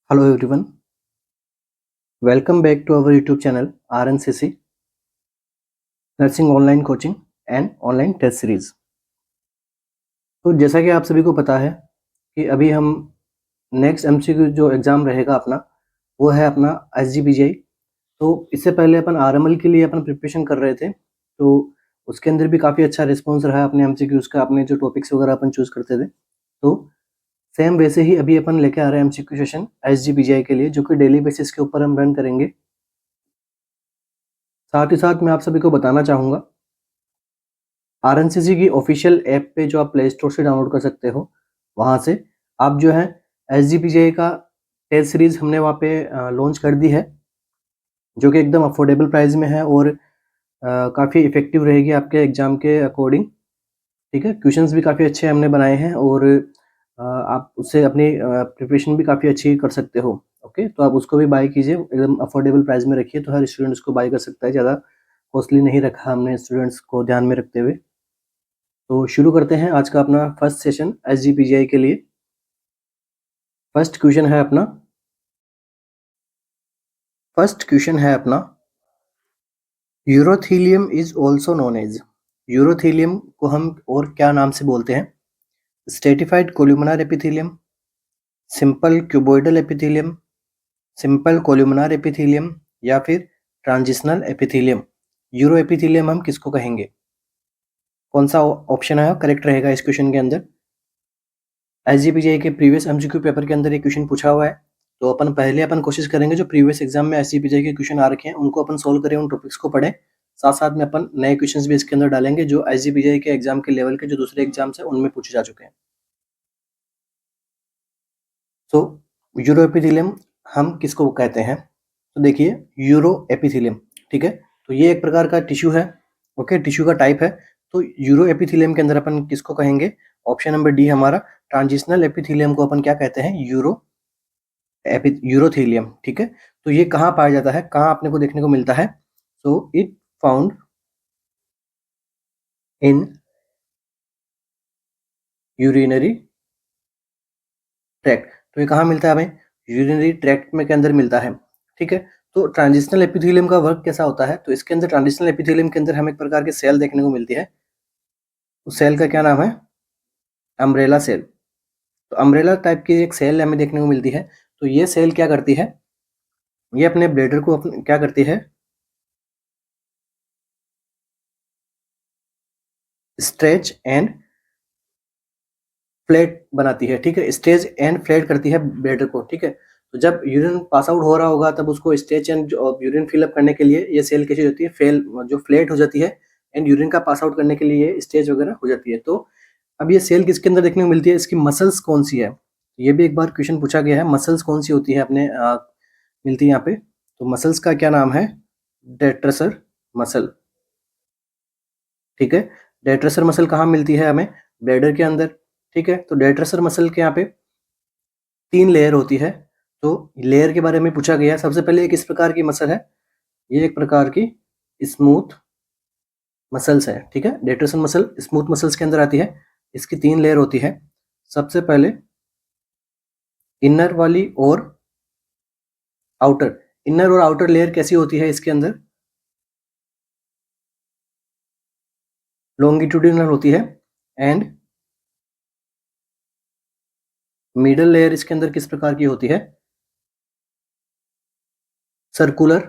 Hello everyone, welcome back to our YouTube channel RNCC Nursing Online Coaching and Online Test Series। तो जैसा कि आप सभी को पता है कि अभी हम नेक्स्ट MCQ जो एग्ज़ाम रहेगा अपना वो है अपना SGPGI। तो इससे पहले अपन RML के लिए अपन प्रिपरेशन कर रहे थे, तो उसके अंदर भी काफ़ी अच्छा रिस्पॉन्स रहा अपने MCQs का, अपने जो टॉपिक्स वगैरह अपन चूज़ करते थे। तो सेम वैसे ही अभी अपन लेके आ रहे हैं MCQ सेशन SGPGI के लिए, जो कि डेली बेसिस के ऊपर हम रन करेंगे। साथ ही साथ मैं आप सभी को बताना चाहूँगा, RNCC की ऑफिशियल ऐप पे जो आप प्ले स्टोर से डाउनलोड कर सकते हो, वहाँ से आप जो है SGPGI का टेस्ट सीरीज़ हमने वहाँ पे लॉन्च कर दी है, जो कि एकदम अफोर्डेबल प्राइस में है और काफ़ी इफ़ेक्टिव रहेगी आपके एग्ज़ाम के अकॉर्डिंग। ठीक है, क्वेश्चंस भी काफ़ी अच्छे हमने बनाए हैं और आप उससे अपनी प्रिपरेशन भी काफ़ी अच्छी कर सकते हो। ओके, तो आप उसको भी बाय कीजिए, एकदम अफोर्डेबल प्राइस में रखिए, तो हर स्टूडेंट उसको बाय कर सकता है, ज़्यादा कॉस्टली नहीं रखा हमने स्टूडेंट्स को ध्यान में रखते हुए। तो शुरू करते हैं आज का अपना फर्स्ट सेशन SGPGI के लिए। फर्स्ट क्वेश्चन है अपना urothelium is also known as. Urothelium को हम और क्या नाम से बोलते हैं? Stratified columnar epithelium, simple cuboidal epithelium, simple columnar epithelium या फिर ट्रांजिशनल एपिथेलियम। यूरो एपिथेलियम हम किसको कहेंगे? कौन सा ऑप्शन है करेक्ट रहेगा इस क्वेश्चन के अंदर? SGPGI के प्रीवियस MCQ पेपर के अंदर ये क्वेश्चन पूछा हुआ है, तो अपन कोशिश करेंगे जो प्रीवियस एग्जाम में SGPGI के क्वेश्चन आ रखे हैं उनको अपन सोल्व करें, उन टॉपिक्स को पढ़ें। साथ साथ में अपन नए क्वेश्चंस भी इसके अंदर डालेंगे जो SGPGI के एग्जाम के लेवल के जो दूसरे एग्जाम्स हैं उनमें पूछे जा चुके हैं। तो यूरो एपिथेलियम हम किसको कहते हैं? तो देखिए, यूरो एपिथेलियम, ठीक है, तो ये एक प्रकार का टिश्यू है। ओके, टिश्यू का टाइप है। तो यूरो एपिथेलियम के अंदर अपन किसको कहेंगे? ऑप्शन नंबर डी हमारा ट्रांजिशनल एपिथेलियम को अपन क्या कहते हैं? यूरोथीलियम। ठीक है, तो ये कहाँ पाया जाता है, कहाँ अपने को देखने को मिलता है? So it found in urinary tract. तो ये कहाँ मिलता है हमें? यूरिनरी ट्रैक्ट में के अंदर मिलता है। ठीक है, तो ट्रांजिशनल एपिथेलियम का वर्क कैसा होता है? तो इसके अंदर ट्रांजिशनल एपिथेलियम के अंदर हमें एक प्रकार के सेल देखने को मिलती है। उस सेल का क्या नाम है? Umbrella cell. तो अम्ब्रेला टाइप की एक सेल हमें देखने को मिलती है। तो ये सेल क्या करती है? ये अपने ब्लैडर को क्या करती है? स्ट्रेच एंड फ्लैट बनाती है। ठीक है, स्ट्रेच एंड फ्लैट करती है ब्लैडर को। ठीक है, तो जब यूरिन पास आउट हो रहा होगा तब उसको स्ट्रेच एंड यूरिन फिलअप करने के लिए ये सेल कैसी होती है? जो फ्लैट हो जाती है, एंड यूरिन का पास आउट करने के लिए स्ट्रेच वगैरह हो जाती है। तो अब ये सेल किसके अंदर देखने को मिलती है? इसकी मसल्स कौन सी है? ये भी एक बार क्वेश्चन पूछा गया है, मसल्स कौन सी होती है अपने मिलती है यहाँ पे। तो मसल्स का क्या नाम है? डेट्रेसर मसल। ठीक है, डेट्रेसर मसल कहाँ मिलती है हमें? ब्लैडर के अंदर। ठीक है, तो डेट्रेसर मसल के यहाँ पे 3 लेयर होती है। तो लेयर के बारे में पूछा गया है। सबसे पहले ये किस प्रकार की मसल है? ये एक प्रकार की स्मूथ मसल्स है। ठीक है, डेट्रेसर मसल स्मूथ मसल्स के अंदर आती है। इसकी 3 लेयर होती है। सबसे पहले इनर वाली और आउटर। इनर और आउटर लेयर कैसी होती है इसके अंदर? लॉन्गिट्यूडिनल होती है। एंड मिडल लेयर इसके अंदर किस प्रकार की होती है? सर्कुलर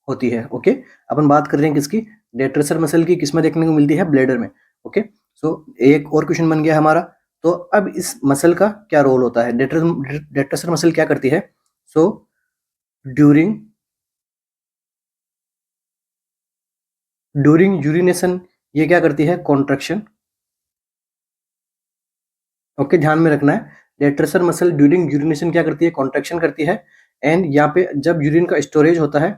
होती है। ओके, अपन बात कर रहे हैं किसकी? डेट्रेसर मसल की। किसमें देखने को मिलती है? ब्लैडर में। ओके, सो एक और क्वेश्चन बन गया हमारा। तो अब इस मसल का क्या रोल होता है? डेट्रेसर मसल क्या करती है? सो ड्यूरिंग ड्यूरिंग यूरिनेशन ये क्या करती है? कॉन्ट्रैक्शन। ओके, ध्यान में रखना है, डेट्रेसर मसल ड्यूरिंग यूरिनेशन क्या करती है? कॉन्ट्रैक्शन करती है। एंड यहाँ पे जब यूरिन का स्टोरेज होता है,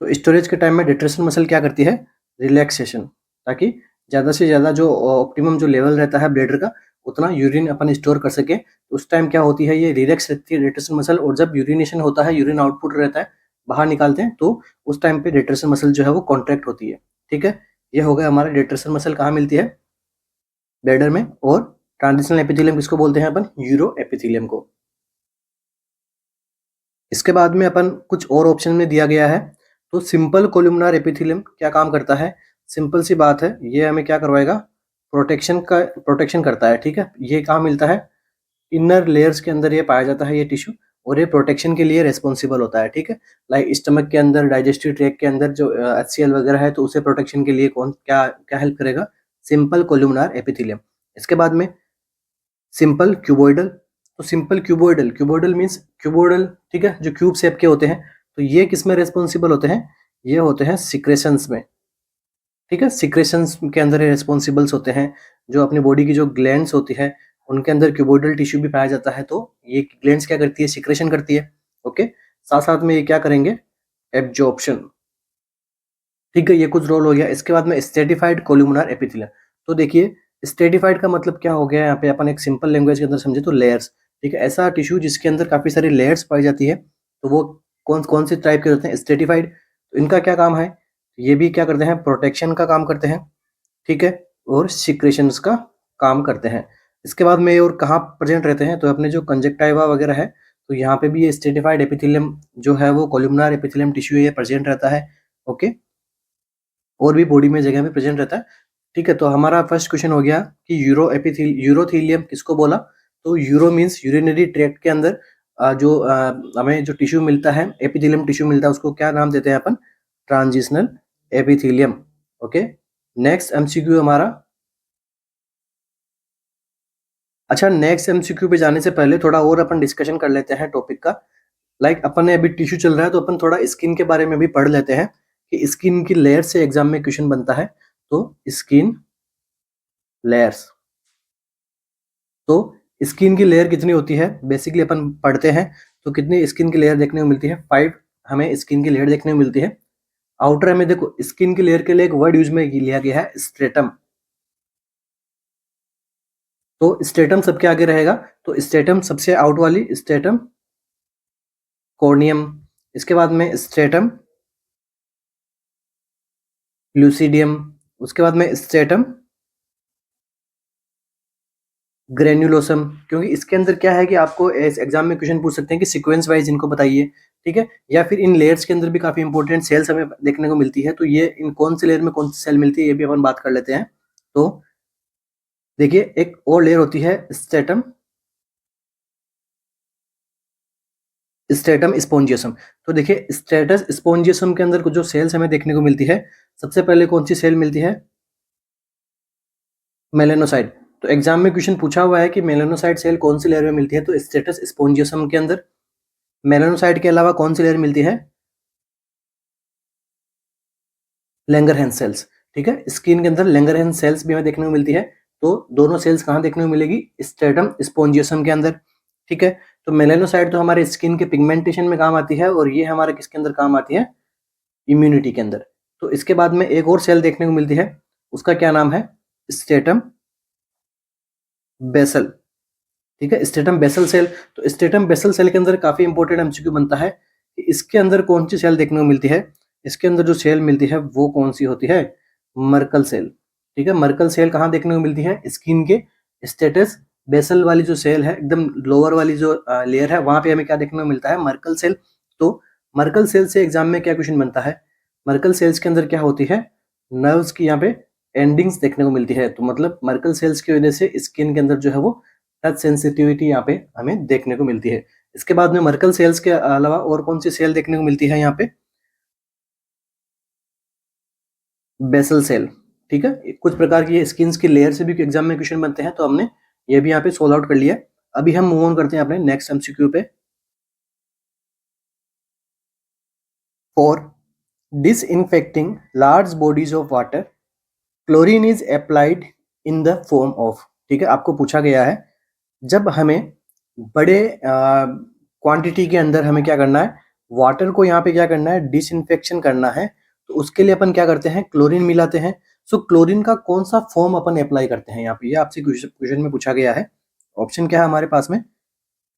तो स्टोरेज के टाइम में डेट्रेसर मसल क्या करती है? रिलैक्सेशन, ताकि ज़्यादा से ज़्यादा जो ऑप्टिमम जो लेवल रहता है ब्लैडर का, उतना यूरिन अपन स्टोर कर सके। उस टाइम क्या होती है? ये रिलैक्स रहती है डेट्रेसर मसल। और जब यूरिनेशन होता है, यूरिन आउटपुट रहता है, बाहर निकालते हैं, तो उस टाइम पे डेट्रेसर मसल जो है वो कॉन्ट्रैक्ट होती है। ठीक है, ये हो गया हमारा डेट्रेसर मसल कहाँ मिलती है? ब्लैडर में। और ट्रांजिशनल एपिथेलियम किसको बोलते हैं अपन? यूरो एपिथेलियम को। इसके बाद में अपन कुछ और ऑप्शन में दिया गया है। तो सिंपल कोलुमनार एपिथेलियम क्या काम करता है? सिंपल सी बात है, ये हमें क्या करवाएगा? प्रोटेक्शन करता है, ठीक है। ये कहाँ मिलता है? इनर लेयर्स के अंदर ये पाया जाता है ये टिश्यू, और ये प्रोटेक्शन के लिए रेस्पॉन्सिबल होता है, ठीक है। लाइक स्टमक के अंदर, डाइजेस्टिव ट्रैक्ट के अंदर जो HCl वगैरह है, तो उसे प्रोटेक्शन के लिए कौन क्या क्या हेल्प करेगा? Simple columnar epithelium. इसके बाद में सिंपल क्यूबोइडल। तो सिंपल क्यूबोइडल मीन्स क्यूबोइडल, ठीक है, जो क्यूब शेप के होते हैं। तो ये किस में रेस्पॉन्सिबल होते हैं? ये होते हैं सिक्रेशंस में, ठीक है। सिक्रेशंस के अंदर ये रेस्पॉन्सिबल्स होते हैं। जो अपनी बॉडी की जो ग्लैंड्स होती है, उनके अंदर क्यूबोइडल टिश्यू भी पाया जाता है। तो ये ग्लैंड्स क्या करती है? सिक्रेशन करती है, ओके। साथ साथ में ये क्या करेंगे? एब्जॉर्प्शन, ठीक है। ये कुछ रोल हो गया। इसके बाद में स्ट्रेटिफाइड कोलुमनार एपिथेलियम। तो देखिए, स्ट्रेटिफाइड का मतलब क्या हो गया? यहाँ पे अपन एक सिंपल लैंग्वेज के अंदर समझे तो लेयर्स, ठीक है। ऐसा टिश्यू जिसके अंदर काफी सारी लेयर्स पाई जाती है, तो वो कौन कौन से टाइप के होते हैं? स्ट्रेटिफाइड। तो इनका क्या काम है? ये भी क्या करते हैं? प्रोटेक्शन का काम करते हैं, ठीक है, और सिक्रेशंस का काम करते हैं। इसके बाद में और कहाँ प्रेजेंट रहते हैं? तो अपने जो कंजक्टाइवा वगैरह है, तो यहाँ पे भी ये स्ट्रेटिफाइड एपिथेलियम जो है वो कोलुमनार एपिथेलियम टिश्यू ये प्रेजेंट रहता है, ओके। और भी बॉडी में जगह में प्रेजेंट रहता है, ठीक है। तो हमारा फर्स्ट क्वेश्चन हो गया कि यूरोथीलियम किसको बोला? तो यूरो मीन्स यूरिनरी ट्रैक्ट के अंदर हमें जो टिश्यू मिलता है, एपिथेलियम टिश्यू मिलता है, उसको क्या नाम देते हैं अपन? Transitional epithelium, okay. Next MCQ हमारा, अच्छा, नेक्स्ट एमसीक्यू पे जाने से पहले थोड़ा और अपन डिस्कशन कर लेते हैं टॉपिक का। लाइक अपन ने अभी टिश्यू चल रहा है, तो अपन थोड़ा स्किन के बारे में भी पढ़ लेते हैं कि स्किन की लेयर से एग्जाम में क्वेश्चन बनता है। तो स्किन लेयर्स, तो स्किन की लेयर कितनी होती है? बेसिकली अपन पढ़ते हैं, तो कितनी स्किन की लेयर देखने को मिलती है? 5 हमें स्किन की लेयर देखने को मिलती है। आउटर में देखो, स्किन की लेयर के लिए एक वर्ड यूज में लिया गया है, स्ट्रेटम। तो स्ट्रेटम सबके आगे रहेगा, तो स्ट्रेटम सबसे आउट वाली स्ट्रेटम कॉर्नियम। इसके बाद में स्ट्रेटम ल्यूसिडियम। उसके बाद में स्ट्रेटम ग्रेन्युलोसम। क्योंकि इसके अंदर क्या है कि आपको एग्जाम में क्वेश्चन पूछ सकते हैं कि सीक्वेंस वाइज इनको बताइए, ठीक है। या फिर इन लेयर्स के अंदर भी काफी इंपॉर्टेंट सेल्स हमें देखने को मिलती है, तो ये इन कौन से लेयर में कौन सी सेल मिलती है, ये भी अपन बात कर लेते हैं। तो देखिए, एक और लेयर होती है स्ट्रेटम स्पोंजियसम। तो देखिए, स्ट्रेटस स्पोंजियसम के अंदर कुछ जो सेल्स हमें देखने को मिलती है, सबसे पहले कौन सी सेल मिलती है? मेलेनोसाइट। तो एग्जाम में क्वेश्चन पूछा हुआ है कि मेलेनोसाइट सेल कौन सी लेयर में मिलती है, तो स्ट्रेटस स्पोंजियसम के अंदर। मेलेनोसाइट के अलावा कौन सी लेयर मिलती है? लैंगरहैंस सेल्स, ठीक है। स्किन के अंदर लैंगरहैंस सेल्स भी हमें देखने को मिलती है। तो दोनों सेल्स कहाँ देखने को मिलेगी? स्ट्रेटम स्पोंजियसम के अंदर, ठीक है। तो मेलेनोसाइट तो हमारे स्किन के पिगमेंटेशन में काम आती है, और ये हमारे किसके अंदर काम आती है? इम्यूनिटी के अंदर। तो इसके बाद में एक और सेल देखने को मिलती है, उसका क्या नाम है? स्ट्रेटम बेसल, ठीक है। Stratum basal cell. तो स्ट्रेटम बेसल सेल के अंदर काफी इंपॉर्टेंट एमसीक्यू बनता है कि इसके अंदर कौन सी सेल देखने को मिलती है? इसके अंदर जो सेल मिलती है वो कौन सी होती है? मर्कल सेल, ठीक है। मर्कल सेल कहाँ देखने को मिलती है? स्किन के स्टेटस बेसल वाली जो सेल है, एकदम लोअर वाली जो लेयर है, वहां पे हमें क्या देखने को मिलता है? Merkel cell. तो मर्कल सेल से एग्जाम में क्या क्वेश्चन बनता है? मर्कल सेल्स के अंदर क्या होती है? नर्व्स की यहाँ पे एंडिंग्स देखने को मिलती है। तो मतलब मर्कल सेल्स की वजह से स्किन के अंदर जो है वो टच सेंसिटिविटी यहाँ पे हमें देखने को मिलती है। इसके बाद में मर्कल सेल्स के अलावा और कौन सी सेल देखने को मिलती है यहाँ पे? बेसल सेल, ठीक है। कुछ प्रकार की स्किन की लेयर से भी एग्जाम में क्वेश्चन बनते हैं, तो हमने ये भी यहाँ पे सोल्व आउट कर लिया। अभी हम मूव ऑन करते हैं अपने नेक्स्ट एमसीक्यू पे। For disinfecting large bodies of water, chlorine is applied in the form of, ठीक है। आपको पूछा गया है, जब हमें बड़े क्वांटिटी के अंदर हमें क्या करना है? वाटर को यहाँ पे क्या करना है? डिसइंफेक्शन करना है। तो उसके लिए अपन क्या करते हैं? क्लोरीन मिलाते हैं। सो क्लोरीन का कौन सा फॉर्म अपन अप्लाई करते हैं यहाँ पे? ये आपसे क्वेश्चन में पूछा गया है। ऑप्शन क्या है हमारे पास में?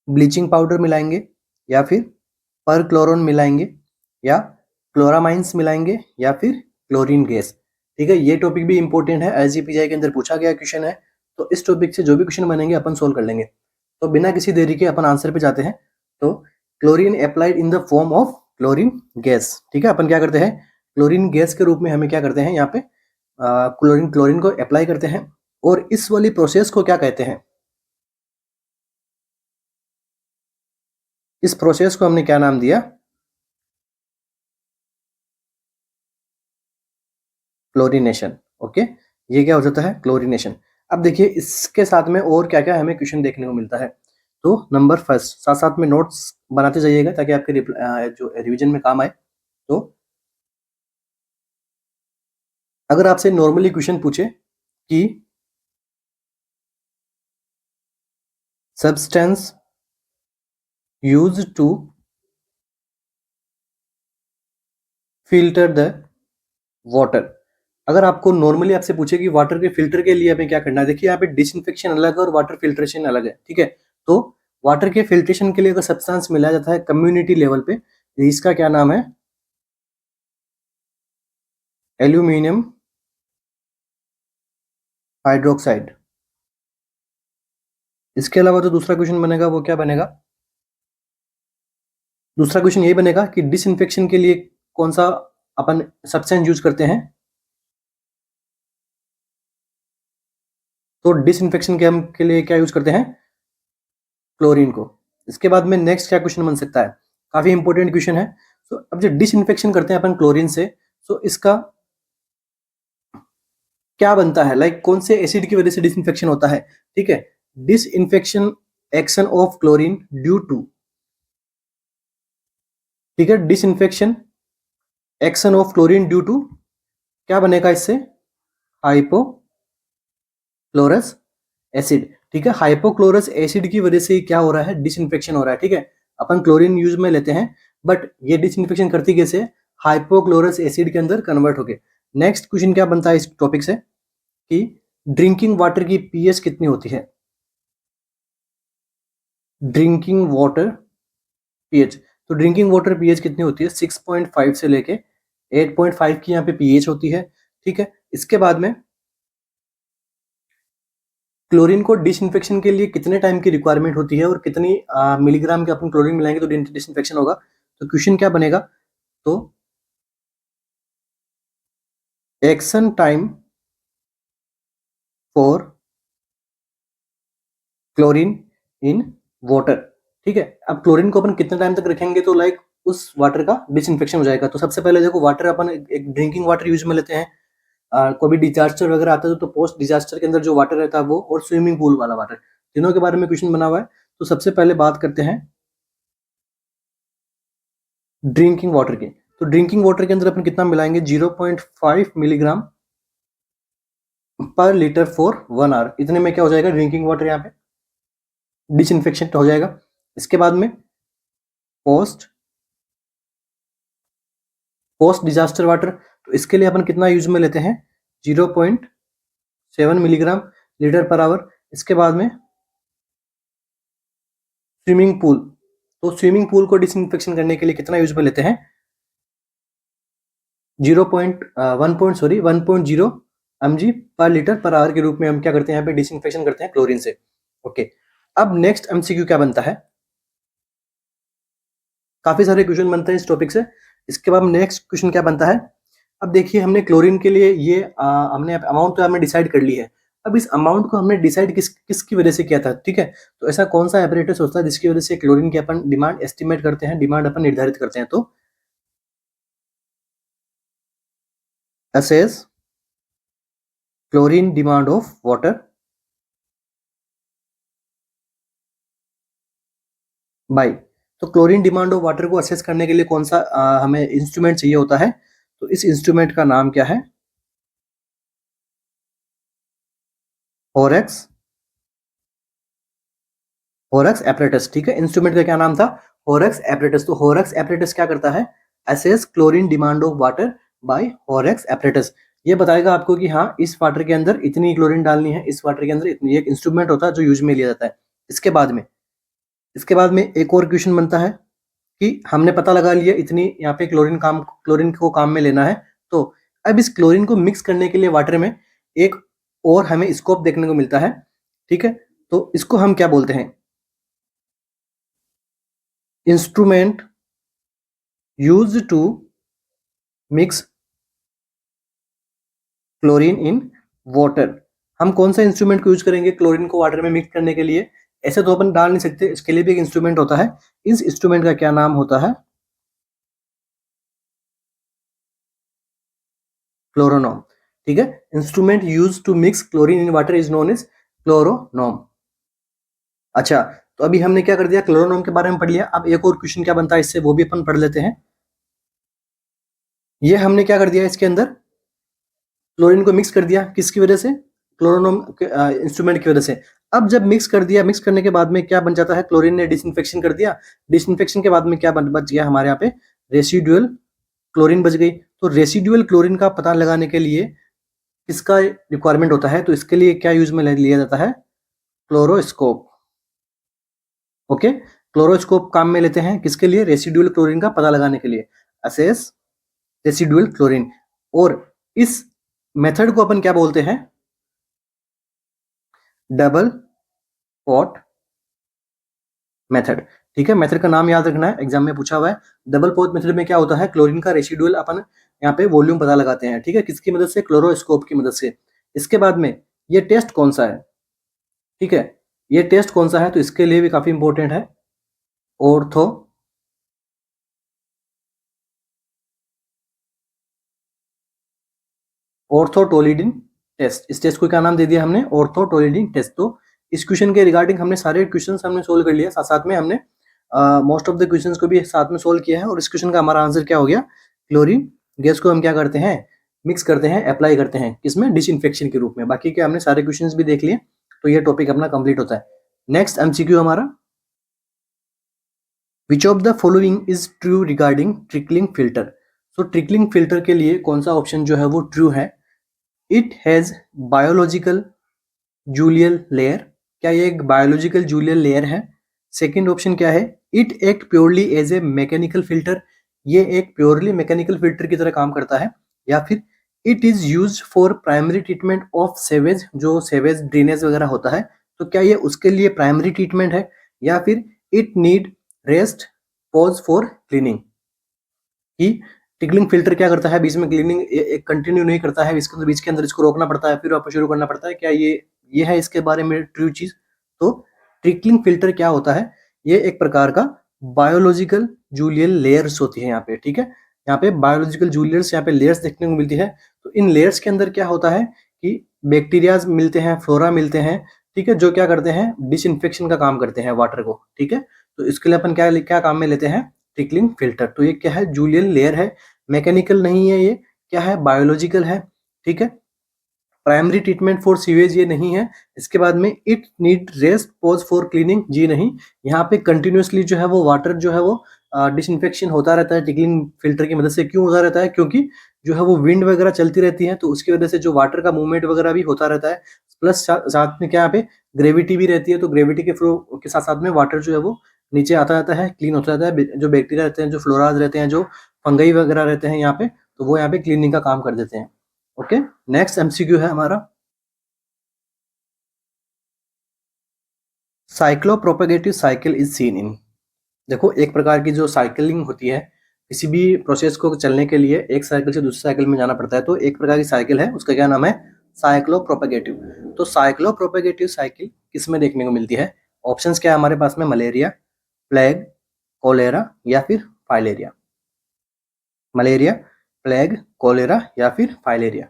ब्लीचिंग पाउडर मिलाएंगे, या फिर पर क्लोरोन मिलाएंगे, या क्लोरामाइंस मिलाएंगे, या फिर क्लोरीन गैस, ठीक है। ये टॉपिक भी इंपॉर्टेंट है, एसजीपीजीआई के अंदर पूछा गया क्वेश्चन है। तो इस टॉपिक से जो भी क्वेश्चन बनेंगे अपन सोल्व कर लेंगे। तो बिना किसी देरी के अपन आंसर पे जाते हैं। तो chlorine applied in the form of chlorine gas. ठीक है, अपन क्या करते हैं, क्लोरीन गैस के रूप में हमें क्या करते हैं यहाँ पे क्लोरीन को अप्लाई करते हैं। और इस वाली प्रोसेस को क्या कहते हैं, इस प्रोसेस को हमने क्या नाम दिया, क्लोरीनेशन। ओके, ये क्या हो जाता है, क्लोरीनेशन। अब देखिए इसके साथ में और क्या क्या हमें क्वेश्चन देखने को मिलता है। तो नंबर फर्स्ट, साथ साथ में नोट्स बनाते जाइएगा ताकि आपके जो रिवीजन में काम आए। तो अगर आपसे नॉर्मली क्वेश्चन पूछे कि substance used to filter the water, अगर आपको नॉर्मली आपसे पूछे कि वाटर के फिल्टर के लिए हमें क्या करना है, देखिए यहाँ पे डिसइंफेक्शन अलग है और वाटर फिल्ट्रेशन अलग है। ठीक है, तो वाटर के फिल्ट्रेशन के लिए अगर सब्सटेंस मिलाया जाता है कम्युनिटी लेवल पे, इसका क्या नाम है, एल्यूमिनियम हाइड्रोक्साइड। इसके अलावा जो दूसरा क्वेश्चन बनेगा वो क्या बनेगा, दूसरा क्वेश्चन यही बनेगा कि डिसइंफेक्शन के लिए कौन सा अपन सब्सटेंस यूज करते हैं। तो डिसइंफेक्शन के हम के लिए क्या यूज करते हैं, क्लोरीन को। इसके बाद में नेक्स्ट क्या क्वेश्चन बन सकता है, काफी इंपॉर्टेंट क्वेश्चन है। तो अब जो डिसइंफेक्शन करते हैं अपन क्लोरीन से, तो इसका क्या बनता है, लाइक कौन से एसिड की वजह से डिसइंफेक्शन होता है। ठीक है, disinfection action of chlorine due to, ठीक है, disinfection action of chlorine due to क्या बनेगा इससे, हाइपोक्लोरस एसिड। ठीक है, हाइपोक्लोरस एसिड की वजह से क्या हो रहा है, डिसइंफेक्शन हो रहा है। ठीक है, अपन क्लोरीन यूज में लेते हैं बट ये डिसइंफेक्शन करती कैसे, हाइपोक्लोरस एसिड के अंदर कन्वर्ट होके। नेक्स्ट क्वेश्चन क्या बनता है इस टॉपिक से कि ड्रिंकिंग वाटर की पीएच कितनी होती है, ड्रिंकिंग वाटर पीएच। तो ड्रिंकिंग वाटर पीएच कितनी होती है, 6.5 से लेके 8.5 की यहाँ पे पीएच होती है। ठीक है, इसके बाद में क्लोरीन को डिसइंफेक्शन के लिए कितने टाइम की रिक्वायरमेंट होती है और कितनी मिलीग्राम के अपन क्लोरीन मिलाएंगे तो डिसइंफेक्शन होगा। तो क्वेश्चन क्या बनेगा, तो action time for chlorine in water. ठीक है, अब क्लोरीन को अपन कितने टाइम तक रखेंगे तो लाइक उस वाटर का डिसइंफेक्शन हो जाएगा। तो सबसे पहले देखो वाटर अपन एक ड्रिंकिंग वाटर यूज में लेते हैं, कोई भी डिजास्टर वगैरह आता है तो पोस्ट डिजास्टर के अंदर जो वाटर रहता है वो, और स्विमिंग पूल वाला वाटर, तीनों के बारे में क्वेश्चन बना हुआ है। तो सबसे पहले बात करते हैं ड्रिंकिंग वाटर की। तो ड्रिंकिंग वाटर के अंदर अपन कितना मिलाएंगे, 0.5 मिलीग्राम पर लीटर फॉर 1 आवर। इतने में क्या हो जाएगा, ड्रिंकिंग वाटर यहाँ पे डिसइंफेक्शन हो जाएगा। इसके बाद में पोस्ट पोस्ट डिजास्टर वाटर, तो इसके लिए अपन कितना यूज में लेते हैं, 0.7 मिलीग्राम लीटर पर आवर। इसके बाद में स्विमिंग पूल, तो स्विमिंग पूल को डिसइंफेक्शन करने के लिए कितना यूज में लेते हैं, 1.0 mg पर लीटर पर आवर के रूप में हम क्या करते हैं, यहाँ पे डिसइंफेक्शन करते हैं क्लोरीन से। ओके, अब नेक्स्ट एमसीक्यू क्या बनता है, काफी सारे क्वेश्चन बनते हैं इस टॉपिक से। इसके बाद नेक्स्ट क्वेश्चन क्या बनता है, अब देखिए हमने क्लोरीन के लिए ये हमने अमाउंट तो हमने डिसाइड कर ली है। अब इस अमाउंट को हमने डिसाइड किसकी वजह से किया था। ठीक है, तो ऐसा कौन सा एपरेटस होता है जिसकी वजह से क्लोरीन की अपन डिमांड एस्टिमेट करते हैं, डिमांड अपन निर्धारित करते हैं। तो assess chlorine demand of water bye, तो क्लोरीन डिमांड ऑफ वाटर को असेस करने के लिए कौन सा हमें इंस्ट्रूमेंट चाहिए होता है, तो इस इंस्ट्रूमेंट का नाम क्या है, होरेक्स होरेक्स एपरेटस। ठीक है, इंस्ट्रूमेंट का क्या नाम था, होरेक्स एपरेटस। तो होरेक्स एपरेटस क्या करता है, assess chlorine demand of water by Horrocks apparatus. ये बताएगा आपको कि हाँ इस वाटर के अंदर इतनी क्लोरीन डालनी है, इस वाटर के अंदर इतनी, एक इंस्ट्रूमेंट होता है जो यूज में लिया जाता है। इसके बाद में एक और क्वेश्चन बनता है कि हमने पता लगा लिया इतनी यहाँ पे क्लोरीन को काम में लेना है। तो अब इस क्लोरीन को मिक्स करने के लिए वाटर में एक और हमें स्कोप देखने को मिलता है। ठीक है, तो इसको हम क्या बोलते हैं, instrument used to mix chlorine in water. हम कौन सा इंस्ट्रूमेंट को यूज करेंगे क्लोरीन को वाटर में मिक्स करने के लिए? ऐसे तो अपन डाल नहीं सकते, इसके लिए भी एक इंस्ट्रूमेंट होता है। इस इंस्ट्रूमेंट का क्या नाम होता है? क्लोरोनॉम। ठीक है, instrument use to mix chlorine in water is known as chloronome. अच्छा, तो अभी हमने क्या कर दिया, क्लोरोनॉम के बारे में पढ़ लिया। अब एक और क्वेश्चन क्या बनता है इससे, वो भी अपन पढ़ लेते हैं। ये हमने क्या कर दिया, इसके अंदर क्लोरीन को मिक्स कर दिया, किसकी वजह से? क्लोरोनॉम इंस्ट्रूमेंट की वजह से। अब जब मिक्स कर दिया, मिक्स करने के बाद में क्या बन जाता है? क्लोरीन ने डिसइंफेक्शन कर दिया। डिसइंफेक्शन के बाद में क्या बच गया हमारे यहाँ पे? रेसिडुअल क्लोरीन बच गई। तो रेसिडुअल क्लोरीन का पता लगाने के लिए किसका रिक्वायरमेंट होता है? तो इसके लिए क्या यूज में लिया जाता है? क्लोरोस्कोप। ओके, क्लोरोस्कोप काम में लेते हैं किसके लिए? रेसिडुअल क्लोरीन का पता लगाने के लिए, असेस रेसिडुअल क्लोरीन। और इस मेथड को अपन क्या बोलते हैं? Double pot method. ठीक है, मेथड का नाम याद रखना है, एग्जाम में पूछा हुआ है। डबल पॉट मेथड में क्या होता है? क्लोरीन का रेसिडुअल अपन यहाँ पे वॉल्यूम पता लगाते हैं। ठीक है, किसकी मदद से? क्लोरोस्कोप की मदद से। इसके बाद में ये टेस्ट कौन सा है? ठीक है, ये टेस्ट कौन सा है? तो इसके लिए भी काफी इंपॉर्टेंट है, ऑर्थो ऑर्थोटोलिडिन टेस्ट। इस टेस्ट को क्या नाम दे दिया हमने? ऑर्थोटोलिडिन टेस्ट। तो इस क्वेश्चन के रिगार्डिंग हमने सारे क्वेश्चंस हमने सोल्व कर लिया, साथ साथ में हमने मोस्ट ऑफ द क्वेश्चंस को भी साथ में सोल्व किया है। और इस क्वेश्चन का हमारा आंसर क्या हो गया? क्लोरीन गैस को हम क्या करते हैं? मिक्स करते हैं, अप्लाई करते हैं, किसमें? डिसइंफेक्शन के रूप में। बाकी के हमने सारे क्वेश्चंस भी देख लिए, तो ये टॉपिक अपना कंप्लीट होता है। नेक्स्ट एमसीक्यू हमारा, which of the following is true regarding trickling filter. तो ट्रिकलिंग फिल्टर के लिए कौन सा ऑप्शन जो है वो ट्रू है? It has biological zoogleal layer. क्या ये एक बायोलॉजिकल जूलियल लेयर है? सेकंड ऑप्शन क्या है? It act purely as a mechanical filter. ये एक प्योरली मैकेनिकल फिल्टर की तरह काम करता है। या फिर it is use for primary treatment of sewage, जो सेवेज ड्रेनेज वगैरह होता है, तो क्या ये उसके लिए प्राइमरी ट्रीटमेंट है? या फिर it need rest pause for cleaning. कि टिकलिंग फिल्टर क्या करता है, बीच में क्लीनिंग एक कंटिन्यू नहीं करता है, इसके बीच के अंदर इसको रोकना पड़ता है, फिर वापस शुरू करना पड़ता है। क्या ये है इसके बारे में ट्रू चीज? तो ट्रिकलिंग फिल्टर क्या होता है? ये एक प्रकार का बायोलॉजिकल जूलियल लेयर्स होती है यहाँ पे। ठीक है, यहाँ पे बायोलॉजिकल जूलियर्स, यहाँ पे लेयर्स देखने को मिलती है। तो इन लेयर्स के अंदर क्या होता है कि बैक्टीरियाज मिलते हैं, फ्लोरा मिलते हैं। ठीक है, जो क्या करते हैं? डिसइंफेक्शन का काम करते हैं वाटर को। ठीक है, तो इसके लिए अपन क्या क्या काम में लेते हैं? Trickling filter. तो ये क्या है? जूलियल लेयर है, मैकेनिकल नहीं है, ये क्या है? बायोलॉजिकल है। ठीक है, प्राइमरी ट्रीटमेंट फॉर सीवेज ये नहीं है। इसके बाद में it need rest pause for cleaning, जी नहीं। यहाँ पे कंटिन्यूसली जो है वो वाटर जो है वो डिसइंफेक्शन होता रहता है टिकलिंग फिल्टर की मदद से। क्यों होता रहता है? क्योंकि जो है वो विंड वगैरह चलती रहती है, तो उसकी वजह से जो वाटर का मूवमेंट वगैरह भी होता रहता है। प्लस साथ में क्या यहाँ पे ग्रेविटी भी रहती है, तो ग्रेविटी के फ्लो के साथ साथ में वाटर जो है वो नीचे आता रहता है, क्लीन होता रहता है। जो बैक्टीरिया रहते हैं, जो फ्लोराज रहते हैं, जो फंगई वगैरह रहते हैं यहाँ पे, तो वो यहाँ पे क्लीनिंग का काम कर देते हैं। ओके, नेक्स्ट एमसीक्यू है हमारा, साइक्लोप्रोपेगेटिव साइकिल इज सीन इन। देखो, एक प्रकार की जो साइकिलिंग होती है, किसी भी प्रोसेस को चलने के लिए एक साइकिल से दूसरी साइकिल में जाना पड़ता है, तो एक प्रकार की साइकिल है, उसका क्या नाम है? साइक्लोप्रोपेगेटिव। तो साइक्लोप्रोपेगेटिव साइकिल किस में देखने को मिलती है? ऑप्शंस क्या है हमारे पास में? मलेरिया, प्लेग, कोलेरा या फिर फाइलेरिया। मलेरिया, प्लेग, कोलेरा या फिर फाइलेरिया।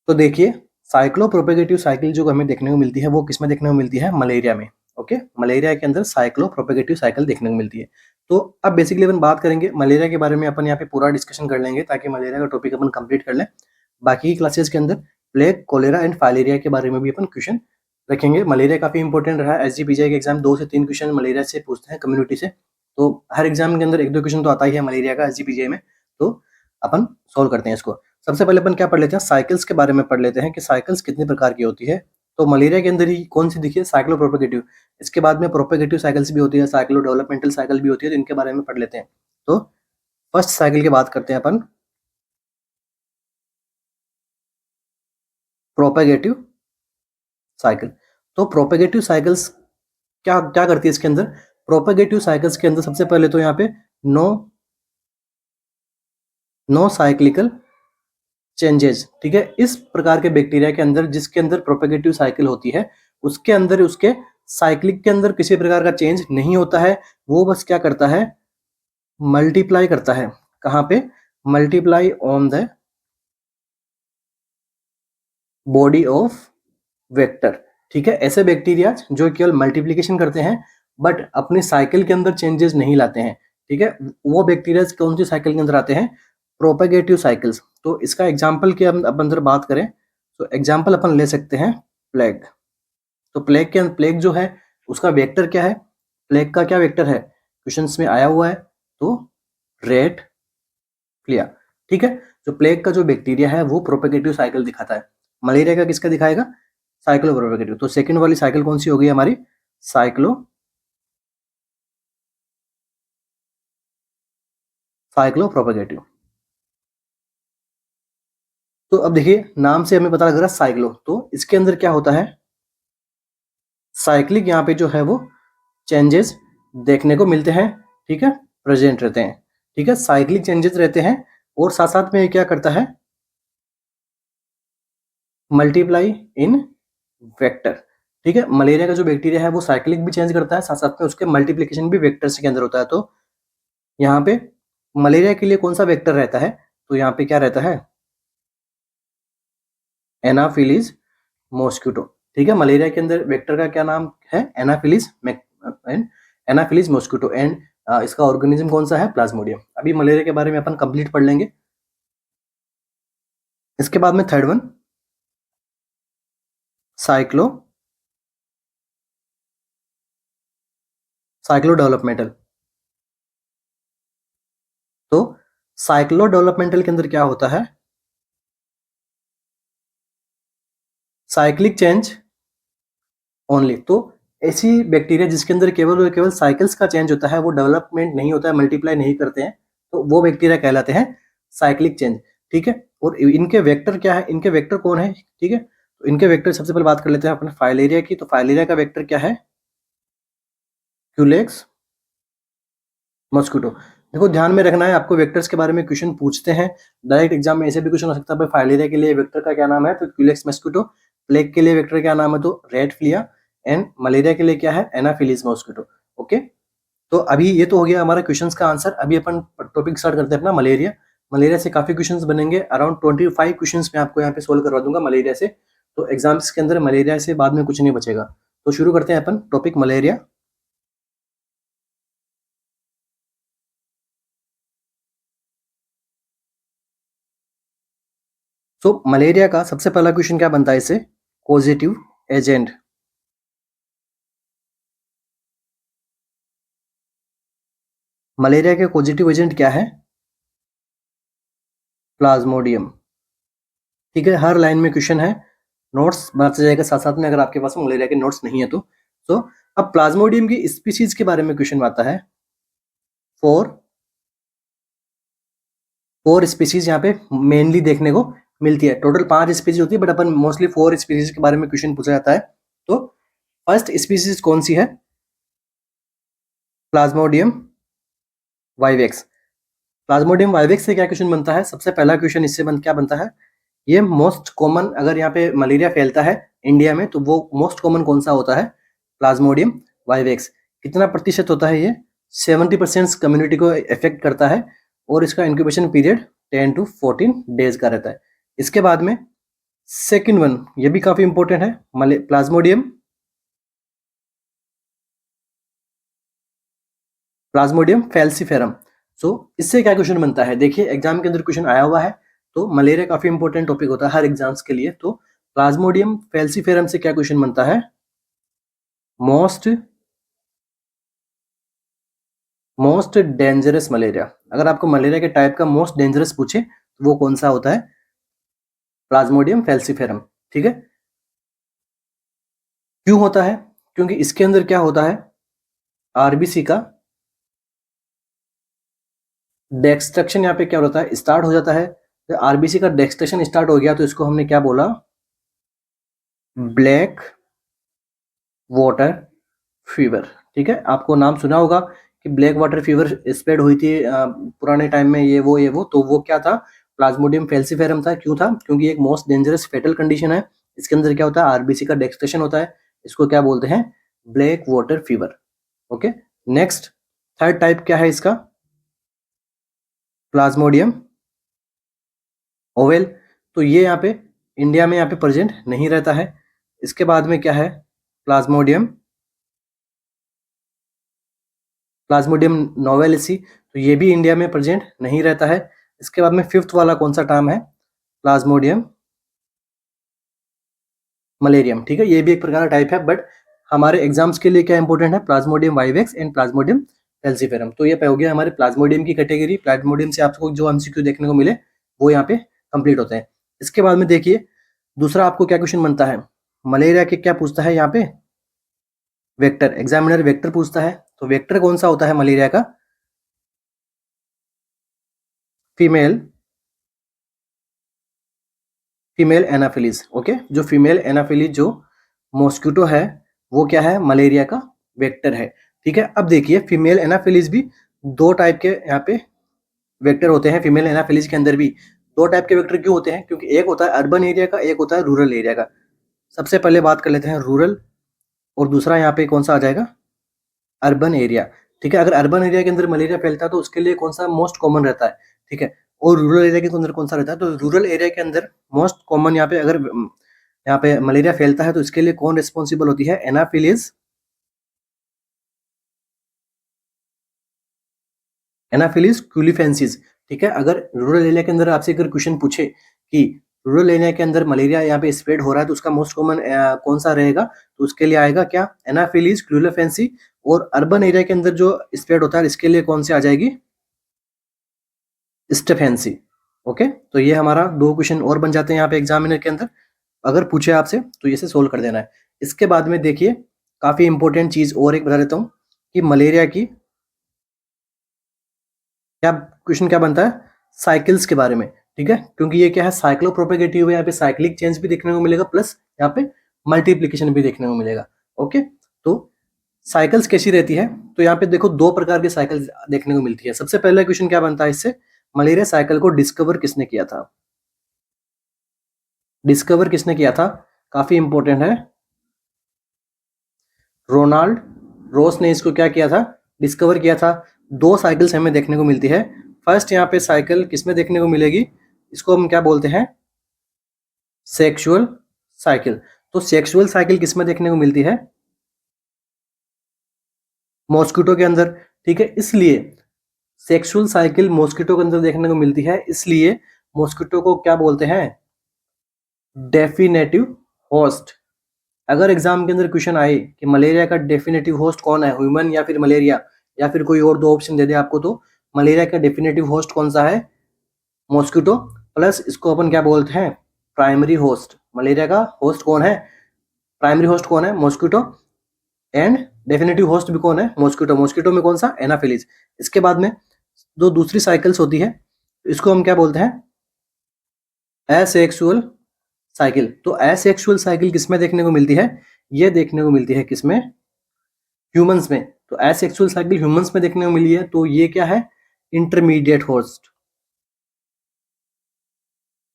तो देखिए, साइक्लोप्रोपेगेटिव साइकिल जो हमें देखने को मिलती है वो किसमें देखने को मिलती है? मलेरिया में। ओके, मलेरिया के अंदर साइक्लोप्रोपेगेटिव साइकिल देखने को मिलती है। तो अब बेसिकली अपन बात करेंगे मलेरिया के बारे में, अपन यहाँ पे पूरा डिस्कशन कर लेंगे ताकि मलेरिया का टॉपिक अपन कंप्लीट कर लें। बाकी की क्लासेस के अंदर प्लेग, कोलेरा एंड फाइलेरिया के बारे में भी अपन क्वेश्चन रखेंगे। मलेरिया काफी इंपॉर्टेंट रहा है, एसजीपीजीआई के एग्जाम 2 से 3 क्वेश्चन मलेरिया से पूछते हैं, कम्युनिटी से। तो हर एग्जाम के अंदर 1-2 क्वेश्चन तो आता ही है मलेरिया का एसजीपीजीआई में, तो अपन सोल्व करते हैं इसको। सबसे पहले अपन क्या पढ़ लेते हैं? साइकिल्स के बारे में पढ़ लेते हैं कि साइकिल्स कितने प्रकार की होती है। तो मलेरिया के अंदर ही कौन सी दिखी है? साइक्लोप्रोपेगेटिव। इसके बाद में प्रोपेगेटिव साइकिल्स भी होती है, साइक्लो डेवलपमेंटल साइकिल भी होती है, तो इनके बारे में पढ़ लेते हैं। तो फर्स्ट साइकिल की बात करते हैं अपन, प्रोपेगेटिव साइकिल। तो प्रोपेगेटिव साइकिल्स क्या क्या करती है इसके अंदर? प्रोपेगेटिव साइकिल्स के अंदर सबसे पहले तो यहाँ पे नो साइक्लिकल चेंजेस, ठीक है। इस प्रकार के बैक्टीरिया के अंदर जिसके अंदर प्रोपेगेटिव साइकिल होती है, उसके अंदर उसके साइक्लिक के अंदर किसी प्रकार का चेंज नहीं होता है। वो बस क्या करता है, मल्टीप्लाई करता है। कहाँ पे, multiply on the body of vector, ठीक है। ऐसे बैक्टीरिया जो केवल मल्टीप्लिकेशन करते हैं बट अपनी साइकिल के अंदर चेंजेस नहीं लाते हैं, ठीक है। वो बैक्टीरिया कौन सी साइकिल के अंदर आते हैं, प्रोपेगेटिव साइकिल्स। तो इसका एग्जाम्पल की हम अब अंदर बात करें तो एग्जाम्पल अपन ले सकते हैं प्लेग। तो प्लेग जो है उसका वेक्टर क्या है, प्लेग का क्या वेक्टर है, क्वेश्चंस में आया हुआ है, तो रेड फ्लिया, ठीक है। तो प्लेग का जो बैक्टीरिया है वो प्रोपेगेटिव साइकिल दिखाता है। मलेरिया का किसका दिखाएगा, साइक्लो प्रोपेगेटिव। तो सेकंड वाली साइकिल कौन सी होगी हमारी, साइक्लो प्रोपेगेटिव। तो अब देखिए नाम से हमें पता लग रहा है साइक्लो, तो इसके अंदर क्या होता है, साइक्लिक यहाँ पे जो है वो चेंजेस देखने को मिलते हैं, ठीक है, प्रेजेंट रहते हैं, ठीक है, साइक्लिक चेंजेस रहते हैं। और साथ साथ में क्या करता है, मल्टीप्लाई इन वेक्टर, ठीक है। मलेरिया का जो बैक्टीरिया है वो साइक्लिक भी चेंज करता है, साथ साथ में उसके मल्टीप्लिकेशन भी वेक्टर्स के अंदर होता है। तो यहाँ पे मलेरिया के लिए कौन सा वेक्टर रहता है, तो यहाँ पे क्या रहता है, एनाफिलीज मॉस्किटो, ठीक है। मलेरिया के अंदर वेक्टर का क्या नाम है, एनाफिलीज मॉस्किटो। एंड इसका ऑर्गेनिज्म कौन सा है, प्लाज्मोडियम। अभी मलेरिया के बारे में अपन कंप्लीट पढ़ लेंगे। इसके बाद में थर्ड वन, साइक्लो डेवलपमेंटल। तो साइक्लो डेवलपमेंटल के अंदर क्या होता है, साइक्लिक चेंज ओनली। तो ऐसी बैक्टीरिया जिसके अंदर केवल और केवल साइकिल्स का चेंज होता है, वो डेवलपमेंट नहीं होता है, मल्टीप्लाई नहीं करते हैं, तो वो बैक्टीरिया कहलाते हैं साइक्लिक चेंज, ठीक है। और इनके वेक्टर क्या है, इनके वेक्टर कौन है, ठीक है। तो इनके वेक्टर सबसे पहले बात कर लेते हैं अपने फाइलेरिया की। तो फाइलेरिया का वेक्टर क्या है, क्यूलेक्स मॉस्किटो। देखो ध्यान में रखना है, आपको वेक्टर्स के बारे में क्वेश्चन पूछते हैं डायरेक्ट एग्जाम में, ऐसे भी क्वेश्चन हो सकता है भाई फाइलेरिया के लिए वेक्टर का क्या नाम है, तो क्यूलेक्स मॉस्किटो। प्लेग के लिए वेक्टर क्या नाम है, तो रेड फ्लिया। एंड मलेरिया के लिए क्या है, एनाफिलीज मॉस्किटो। ओके, तो अभी ये तो हो गया हमारा क्वेश्चंस का आंसर। अभी अपन टॉपिक स्टार्ट करते हैं अपना मलेरिया। मलेरिया से काफी क्वेश्चंस बनेंगे, अराउंड 25 क्वेश्चंस मैं आपको यहाँ पे सोल्व करवा दूंगा मलेरिया से। तो एग्जाम्स के अंदर मलेरिया से बाद में कुछ नहीं बचेगा। तो शुरू करते हैं अपन टॉपिक मलेरिया। तो मलेरिया का सबसे पहला क्वेश्चन क्या बनता है इससे, कॉजेटिव एजेंट। मलेरिया के पॉजिटिव एजेंट क्या है, प्लाज्मोडियम, ठीक है। हर लाइन में क्वेश्चन है, नोट्स बनाते जाएगा साथ साथ में, अगर आपके पास मलेरिया के नोट्स नहीं है तो अब प्लाज्मोडियम की स्पीशीज के बारे में क्वेश्चन आता है। फोर स्पीशीज यहाँ पे मेनली देखने को मिलती है। टोटल 5 स्पीशीज होती है बट अपन मोस्टली 4 स्पीशीज के बारे में क्वेश्चन पूछा जाता है। तो फर्स्ट स्पीशीज कौन सी है, प्लाज्मोडियम वाइवेक्स। प्लाज्मोडियम वाइवेक्स से क्या क्वेश्चन बनता है, सबसे पहला क्वेश्चन इससे क्या बनता है, ये मोस्ट कॉमन, अगर यहाँ पे मलेरिया फैलता है इंडिया में तो वो मोस्ट कॉमन कौन सा होता है, प्लाज्मोडियम वाइवेक्स। कितना प्रतिशत होता है ये, 70% कम्युनिटी को इफेक्ट करता है और इसका इंक्यूबेशन पीरियड 10 to 14 डेज का रहता है। इसके बाद में सेकंड वन, ये भी काफी इंपॉर्टेंट है, प्लाज्मोडियम फैल्सीफेरम। सो इससे क्या क्वेश्चन बनता है, देखिए एग्जाम के अंदर क्वेश्चन आया हुआ है, तो मलेरिया काफी इंपॉर्टेंट टॉपिक होता है हर एग्जाम्स के लिए। तो प्लाज्मोडियम फैल्सीफेरम से क्या क्वेश्चन बनता है, मोस्ट डेंजरस मलेरिया। अगर आपको मलेरिया के टाइप का मोस्ट डेंजरस पूछे तो वो कौन सा होता है, प्लाज्मोडियम फैल्सीफेरम, ठीक है। क्यों होता है, क्योंकि इसके अंदर क्या होता है, आरबीसी का डेस्ट्रक्शन यहाँ पे क्या होता है, स्टार्ट हो जाता है। तो आरबीसी का डेस्ट्रक्शन स्टार्ट हो गया तो इसको हमने क्या बोला, ब्लैक वाटर फीवर, ठीक है, आपको नाम सुना होगा कि ब्लैक वाटर फीवर स्प्रेड हुई थी पुराने टाइम में, ये वो, तो वो क्या था, प्लाज्मोडियम फैल्सीफेरम था। क्यों था? क्योंकि एक मोस्ट डेंजरस फेटल कंडीशन है। इसके अंदर क्या होता है, आरबीसी का डेक्सटेशन होता है, इसको क्या बोलते हैं, black water fever. Okay, next third type क्या है इसका, प्लाज्मोडियम ओवेल। तो ये यहाँ पे इंडिया में यहाँ पे प्रेजेंट नहीं रहता है। इसके बाद में क्या है, प्लाज्मोडियम प्लाज्मोडियम नोवेलिसी, तो ये भी इंडिया में प्रेजेंट नहीं रहता है। इसके बाद में फिफ्थ वाला कौन सा टर्म है, प्लाज्मोडियम मलेरियम। ठीक है, ये भी एक प्रकार का टाइप है, बट हमारे एग्जाम्स के लिए क्या इंपॉर्टेंट है, Plasmodium vivax and Plasmodium falciparum. तो ये हो गया हमारे प्लाज्मोडियम की कैटेगरी। प्लाज्मोडियम से आपको जो एमसीक्यू देखने को मिले वो यहाँ पे कंप्लीट होते हैं। इसके बाद में देखिए दूसरा आपको क्या क्वेश्चन बनता है, मलेरिया के क्या पूछता है यहाँ पे, वेक्टर। एग्जामिनर वेक्टर पूछता है, तो वेक्टर कौन सा होता है मलेरिया का, फीमेल एनाफिलीज। ओके, जो फीमेल एनाफिलीज जो मॉस्किटो है वो क्या है, मलेरिया का वेक्टर है। ठीक है, अब देखिए फीमेल एनाफिलीज भी दो टाइप के यहाँ पे वेक्टर होते हैं। फीमेल एनाफिलीज के अंदर भी दो टाइप के वेक्टर क्यों होते हैं, क्योंकि एक होता है अर्बन एरिया का, एक होता है रूरल एरिया का। सबसे पहले बात कर लेते हैं रूरल, और दूसरा यहाँ पे कौन सा आ जाएगा, अर्बन एरिया। ठीक है, अगर अर्बन एरिया के अंदर मलेरिया फैलता है तो उसके लिए कौन सा मोस्ट कॉमन रहता है, ठीक है, और रूरल एरिया के अंदर कौन सा रहता है, तो रूरल एरिया के अंदर मोस्ट कॉमन यहाँ पे अगर यहाँ पे मलेरिया फैलता है तो इसके लिए कौन रिस्पॉन्सिबल होती है, एनाफिलीज क्यूलिफेंसिस। ठीक है, अगर रूरल एरिया के अंदर आपसे अगर क्वेश्चन पूछे कि रूरल एरिया के अंदर मलेरिया यहाँ पे स्प्रेड हो रहा है तो उसका मोस्ट कॉमन कौन सा रहेगा, तो उसके लिए आएगा क्या, एनाफिलीज क्यूलिफेंसी। और अर्बन एरिया के अंदर जो स्प्रेड होता है इसके लिए कौन सी आ जाएगी, स्टेफेंसी। ओके, तो ये हमारा दो क्वेश्चन और बन जाते हैं यहाँ पे एग्जामिनर के अंदर, अगर पूछे आपसे तो ये से सोल्व कर देना है। इसके बाद में देखिए काफी इंपॉर्टेंट चीज और एक बता देता हूँ कि मलेरिया की क्या क्वेश्चन क्या बनता है, साइकिल्स के बारे में। ठीक है, क्योंकि ये क्या है, साइक्लो प्रोपेगेटिव है, यहाँ पे साइक्लिक चेंज भी देखने को मिलेगा, प्लस यहाँ पे मल्टीप्लीकेशन भी देखने को मिलेगा। ओके, तो साइकिल्स कैसी रहती है, तो यहाँ पे देखो दो प्रकार की साइकिल देखने को मिलती है। सबसे पहला क्वेश्चन क्या बनता है इससे, मलेरिया साइकिल को डिस्कवर किसने किया था, डिस्कवर किसने किया था, काफी इंपॉर्टेंट है, रोनाल्ड रोस ने इसको क्या किया था, डिस्कवर किया था। दो साइकिल्स हमें देखने को मिलती है। फर्स्ट यहाँ पे साइकिल किसमें देखने को मिलेगी, इसको हम क्या बोलते हैं, सेक्सुअल साइकिल। तो सेक्सुअल साइकिल किसमें देखने को मिलती है, मॉस्किटो के अंदर। ठीक है, इसलिए सेक्सुअल साइकिल मॉस्किटो के अंदर देखने को मिलती है, इसलिए मॉस्किटो को क्या बोलते हैं, डेफिनेटिव होस्ट। अगर एग्जाम के अंदर क्वेश्चन आए कि मलेरिया का डेफिनेटिव होस्ट कौन है, ह्यूमन या फिर मलेरिया, या फिर कोई और दो ऑप्शन दे दे आपको, तो मलेरिया का डेफिनेटिव होस्ट कौन सा है, मॉस्किटो, प्लस इसको अपन क्या बोलते हैं, प्राइमरी होस्ट। मलेरिया का होस्ट कौन है, प्राइमरी होस्ट कौन है, मॉस्किटो, एंड डेफिनेटिव होस्ट भी कौन है, मॉस्किटो। मॉस्किटो में कौन सा, एनाफिलीज। इसके बाद में जो दूसरी साइकिल्स होती है इसको हम क्या बोलते हैं, एसेक्सुअल साइकिल। तो एसेक्सुअल साइकिल किसमें देखने को मिलती है, ये देखने को मिलती है किसमें, ह्यूमंस में। तो एसेक्सुअल साइकिल ह्यूमंस में देखने को मिली है, तो ये क्या है, इंटरमीडिएट होस्ट।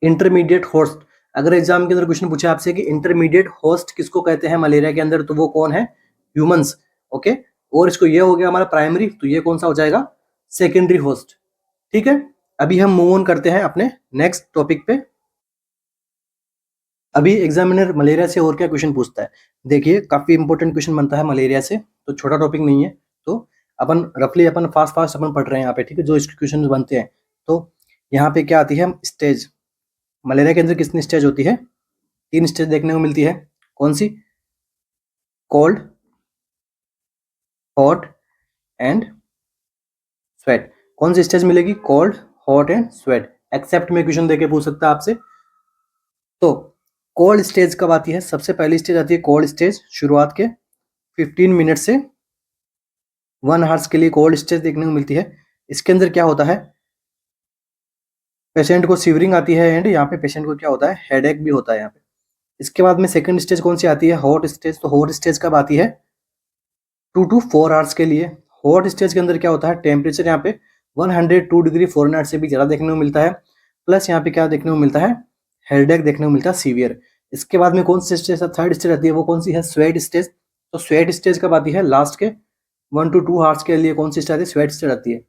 इंटरमीडिएट होस्ट, अगर एग्जाम के अंदर क्वेश्चन पूछे आपसे कि इंटरमीडिएट होस्ट किसको कहते हैं मलेरिया के अंदर, तो वो कौन है, ह्यूमंस। ओके, और इसको ये हो गया हमारा प्राइमरी, तो ये कौन सा हो जाएगा, सेकेंडरी होस्ट। ठीक है, अभी हम मूव ऑन करते हैं अपने नेक्स्ट टॉपिक पे। अभी एग्जामिनर मलेरिया से और क्या क्वेश्चन पूछता है, देखिए काफी इंपॉर्टेंट क्वेश्चन बनता है मलेरिया से, तो छोटा टॉपिक नहीं है। तो अपन रफली अपन फास्ट फास्ट अपन पढ़ रहे हैं यहाँ पे, ठीक है, जो इसके क्वेश्चन बनते हैं। तो यहाँ पे क्या आती है, स्टेज। मलेरिया के अंदर कितनी स्टेज होती है, तीन स्टेज देखने को मिलती है। कौन सी, कोल्ड, हॉट एंड स्वेट। कौन सी स्टेज मिलेगी, cold, hot and sweat. Except में क्वेश्चन देके पूछ सकता है आपसे। तो कोल्ड स्टेज कब आती है, सबसे पहली स्टेज आती है कोल्ड स्टेज, शुरुआत के 15 मिनट से 1 आवर्स के लिए कोल्ड स्टेज देखने को मिलती है। इसके अंदर क्या होता है, पेशेंट को सीवरिंग आती है, एंड यहाँ पे पेशेंट को क्या होता है, हेडेक भी होता है यहाँ पे। इसके बाद में सेकंड स्टेज कौन सी आती है, हॉट स्टेज। तो हॉट स्टेज कब आती है, 2 to 4 आवर्स के लिए। हॉट स्टेज के अंदर क्या होता है, टेम्परेचर यहाँ पे 102 डिग्री फ़ारेनहाइट से भी ज़्यादा देखने को मिलता है, प्लस यहाँ पे क्या देखने को मिलता है, हेडेक देखने को मिलता है सीवियर। इसके बाद में कौन सी स्टेज, थर्ड स्टेज आती है, वो कौन सी है, स्वेट स्टेज। तो स्वेट स्टेज कब आती है, लास्ट के 1 to 2 आवर्स के लिए कौन सी स्टेज आती है, स्वेट स्टेज आती है।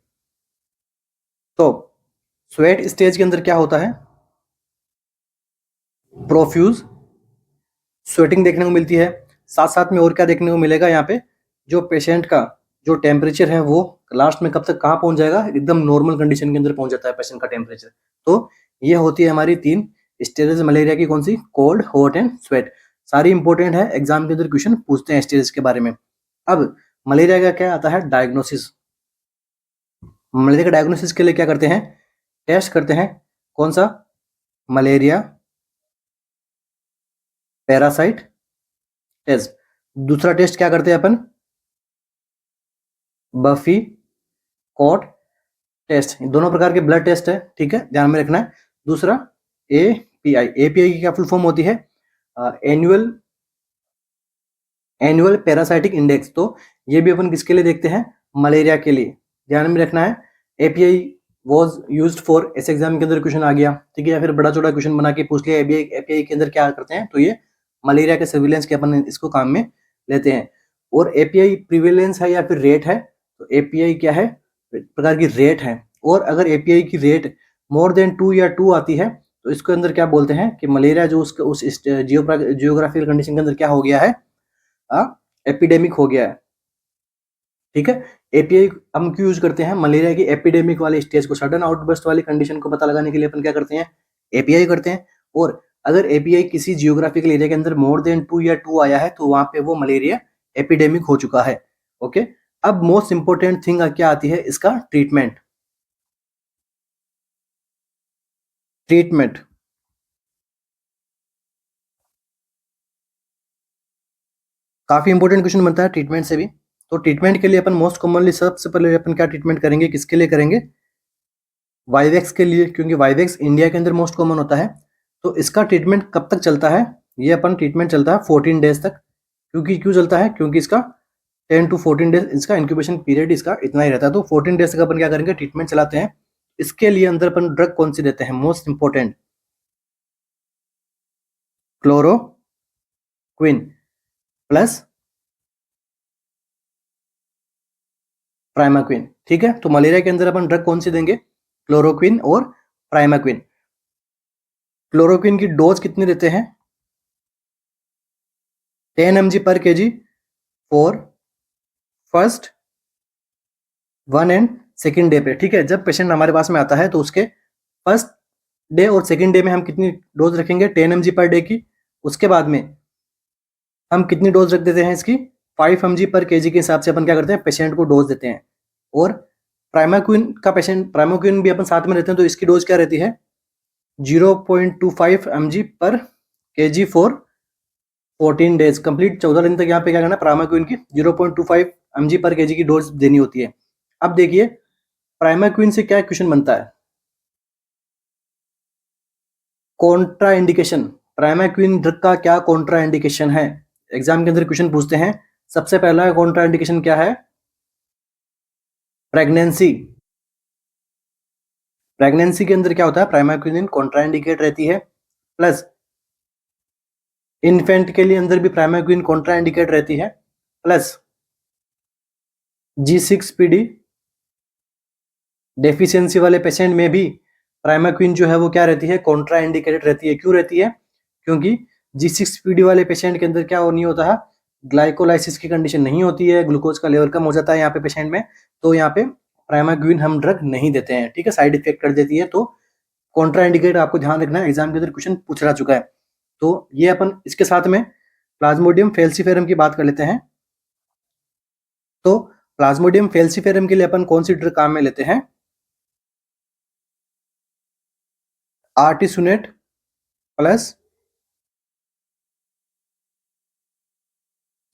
तो स्वेट स्टेज के अंदर क्या होता है, प्रोफ्यूज स्वेटिंग देखने को मिलती है। साथ साथ में और क्या देखने को मिलेगा, यहाँ पे जो पेशेंट का जो टेम्परेचर है वो लास्ट में कब तक कहाँ पहुंच जाएगा, एकदम नॉर्मल कंडीशन के अंदर पहुंच जाता है पेशेंट का टेम्परेचर। तो ये होती है हमारी 3 स्टेजेस मलेरिया की, कौन सी, कोल्ड, हॉट एंड स्वेट। सारी इंपॉर्टेंट है, एग्जाम के अंदर क्वेश्चन पूछते हैं स्टेजेस के बारे में। अब मलेरिया का क्या आता है, डायग्नोसिस। मलेरिया का डायग्नोसिस के लिए क्या करते हैं, टेस्ट करते हैं, कौन सा, मलेरिया पैरासाइट टेस्ट। दूसरा टेस्ट क्या करते हैं अपन, बफी कॉट टेस्ट। दोनों प्रकार के ब्लड टेस्ट है, ठीक है, ध्यान में रखना है। दूसरा एपीआई, एपीआई की क्या फुल फॉर्म होती है, एनुअल पैरासाइटिक इंडेक्स। तो ये भी अपन किसके लिए देखते हैं, मलेरिया के लिए, ध्यान में रखना है। एपीआई वॉज यूज्ड फॉर, ऐसे एग्जाम के अंदर क्वेश्चन आ गया, ठीक है, या फिर बड़ा चौड़ा क्वेश्चन बना के पूछ लिया एपीआई के अंदर क्या करते हैं, तो ये मलेरिया के सर्विलेंस के अपन इसको काम में लेते हैं। और एपीआई प्रिवेलेंस है या फिर रेट है, तो एपीआई क्या है, प्रकार की रेट है। और अगर एपीआई की रेट मोर देन 2 या 2 आती है, तो इसके अंदर क्या बोलते हैं कि मलेरिया जो उसका उस जियोग्राफिकल कंडीशन के अंदर क्या हो गया है, एपिडेमिक हो गया है, ठीक है। एपीआई हम क्यों यूज करते हैं, मलेरिया की एपिडेमिक वाले स्टेज को, सडन आउटबर्स्ट वाली कंडीशन को पता लगाने के लिए अपन क्या करते हैं, एपीआई करते हैं। और अगर एपीआई किसी जियोग्राफिकल एरिया के अंदर मोर देन 2 या 2 आया है, तो वहां पे वो मलेरिया एपिडेमिक हो चुका है, ओके। अब मोस्ट इंपोर्टेंट थिंग क्या आती है, इसका ट्रीटमेंट। ट्रीटमेंट काफी इंपॉर्टेंट क्वेश्चन बनता है ट्रीटमेंट से भी। तो ट्रीटमेंट के लिए अपन मोस्ट कॉमनली सबसे पहले अपन क्या ट्रीटमेंट करेंगे, किसके लिए करेंगे, वाइवेक्स के लिए, क्योंकि वाइवेक्स इंडिया के अंदर मोस्ट कॉमन होता है। तो इसका ट्रीटमेंट कब तक चलता है, ये अपन ट्रीटमेंट चलता है 14 डेज तक। क्योंकि क्यों चलता है, क्योंकि इसका 10 to 14 डेज इसका इंक्यूबेशन पीरियड इसका इतना ही रहता है। तो 14 डेज तक अपन क्या करेंगे, ट्रीटमेंट चलाते हैं। इसके लिए अंदर अपन ड्रग कौन सी देते हैं, most important, chloroquine plus primaquine, ठीक है। तो मलेरिया के अंदर अपन ड्रग कौन सी देंगे, क्लोरोक्विन और प्राइमाक्विन। क्लोरोक्विन की डोज कितनी देते हैं, 10 mg पर KG for first 1 and second day पे, ठीक है। जब पेशेंट हमारे पास में आता है तो उसके फर्स्ट डे और सेकेंड डे में हम कितनी डोज रखेंगे, 10 mg पर डे की। उसके बाद में हम कितनी डोज रख देते हैं इसकी, 5 mg पर केजी के हिसाब से अपन क्या करते हैं, पेशेंट को डोज देते हैं। और प्राइमाक्विन भी अपन साथ में रहते हैं, तो इसकी डोज क्या रहती है, 0.25 mg पर केजी फॉर 14 डेज कंप्लीट। 14 दिन तक यहाँ पे क्या करना है, प्राइमाक्विन की 0.25 mg पर केजी की डोज देनी होती है। अब देखिए प्राइमाक्विन से क्या क्वेश्चन बनता है, कॉन्ट्रा इंडिकेशन। प्राइमाक्विन ड्रग का क्या कॉन्ट्रा इंडिकेशन है, एग्जाम के अंदर क्वेश्चन पूछते हैं। सबसे पहला कॉन्ट्रा इंडिकेशन क्या है, प्रेगनेंसी। प्रेगनेंसी के अंदर क्या होता है, प्राइमाक्विन कॉन्ट्रा इंडिकेट रहती है। प्लस इन्फेंट के लिए अंदर भी प्राइमाक्विन कॉन्ट्रा इंडिकेट रहती है। प्लस G6PD डेफिशिएंसी वाले पेशेंट में भी प्राइमाक्विन जो है वो क्या रहती है, कॉन्ट्रा इंडिकेटेड रहती है। क्यों रहती है, क्योंकि G6PD वाले पेशेंट के अंदर क्या नहीं होता है, ग्लाइकोलाइसिस की कंडीशन नहीं होती है, ग्लूकोज का लेवल कम हो जाता है यहाँ पे पेशेंट में। तो यहाँ पे प्राइमाक्विन हम ड्रग नहीं देते हैं, ठीक है, साइड इफेक्ट कर देती है। तो कॉन्ट्रा इंडिकेट आपको ध्यान रखना है, एग्जाम के अंदर क्वेश्चन पूछा चुका है। तो ये अपन इसके साथ में प्लाज्मोडियम फेल्सीफेरम की बात कर लेते हैं। तो प्लाज्मोडियम फेल्सीफेरम के लिए अपन कौन सी ड्रग काम में लेते हैं, आर्टिसुनेट प्लस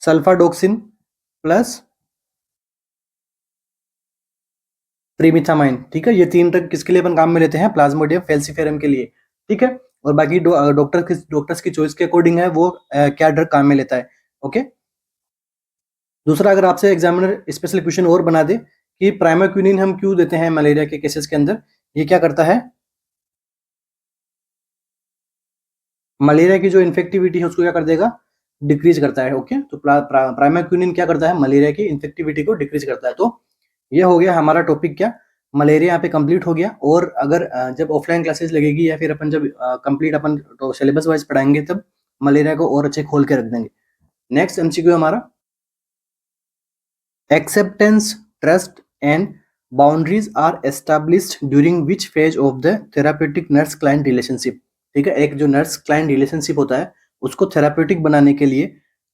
सल्फाडोक्सिन प्लस प्रीमिथामाइन, ठीक है। ये 3 ड्रग किसके लिए अपन काम में लेते हैं, प्लाज्मोडियम फेल्सीफेरम के लिए, ठीक है। और बाकी डॉक्टर्स की चॉइस के अकॉर्डिंग है वो क्या ड्रग काम में लेता है, ओके। दूसरा, अगर आपसे एग्जामिनर स्पेशल क्वेश्चन और बना दे कि प्राइमाक्विनिन हम क्यों देते हैं मलेरिया के केसेस के अंदर, ये क्या करता है, मलेरिया की जो इन्फेक्टिविटी है उसको क्या कर देगा, डिक्रीज करता है। ओके, तो प्राइमाक्विनिन क्या करता है, मलेरिया की इन्फेक्टिविटी को डिक्रीज करता है। तो ये हो गया हमारा टॉपिक क्या, मलेरिया यहाँ पे कंप्लीट हो गया। और अगर जब ऑफलाइन क्लासेस लगेगी या फिर अपन जब कंप्लीट अपन तो सिलेबस वाइज पढ़ाएंगे तब मलेरिया को और अच्छे खोल के रख देंगे। नेक्स्ट एमसीक्यू हमारा, acceptance, trust and boundaries are established during which phase of the therapeutic nurse client relationship. ठीक है, एक जो नर्स क्लाइंट रिलेशनशिप होता है उसको थेरापेटिक बनाने के लिए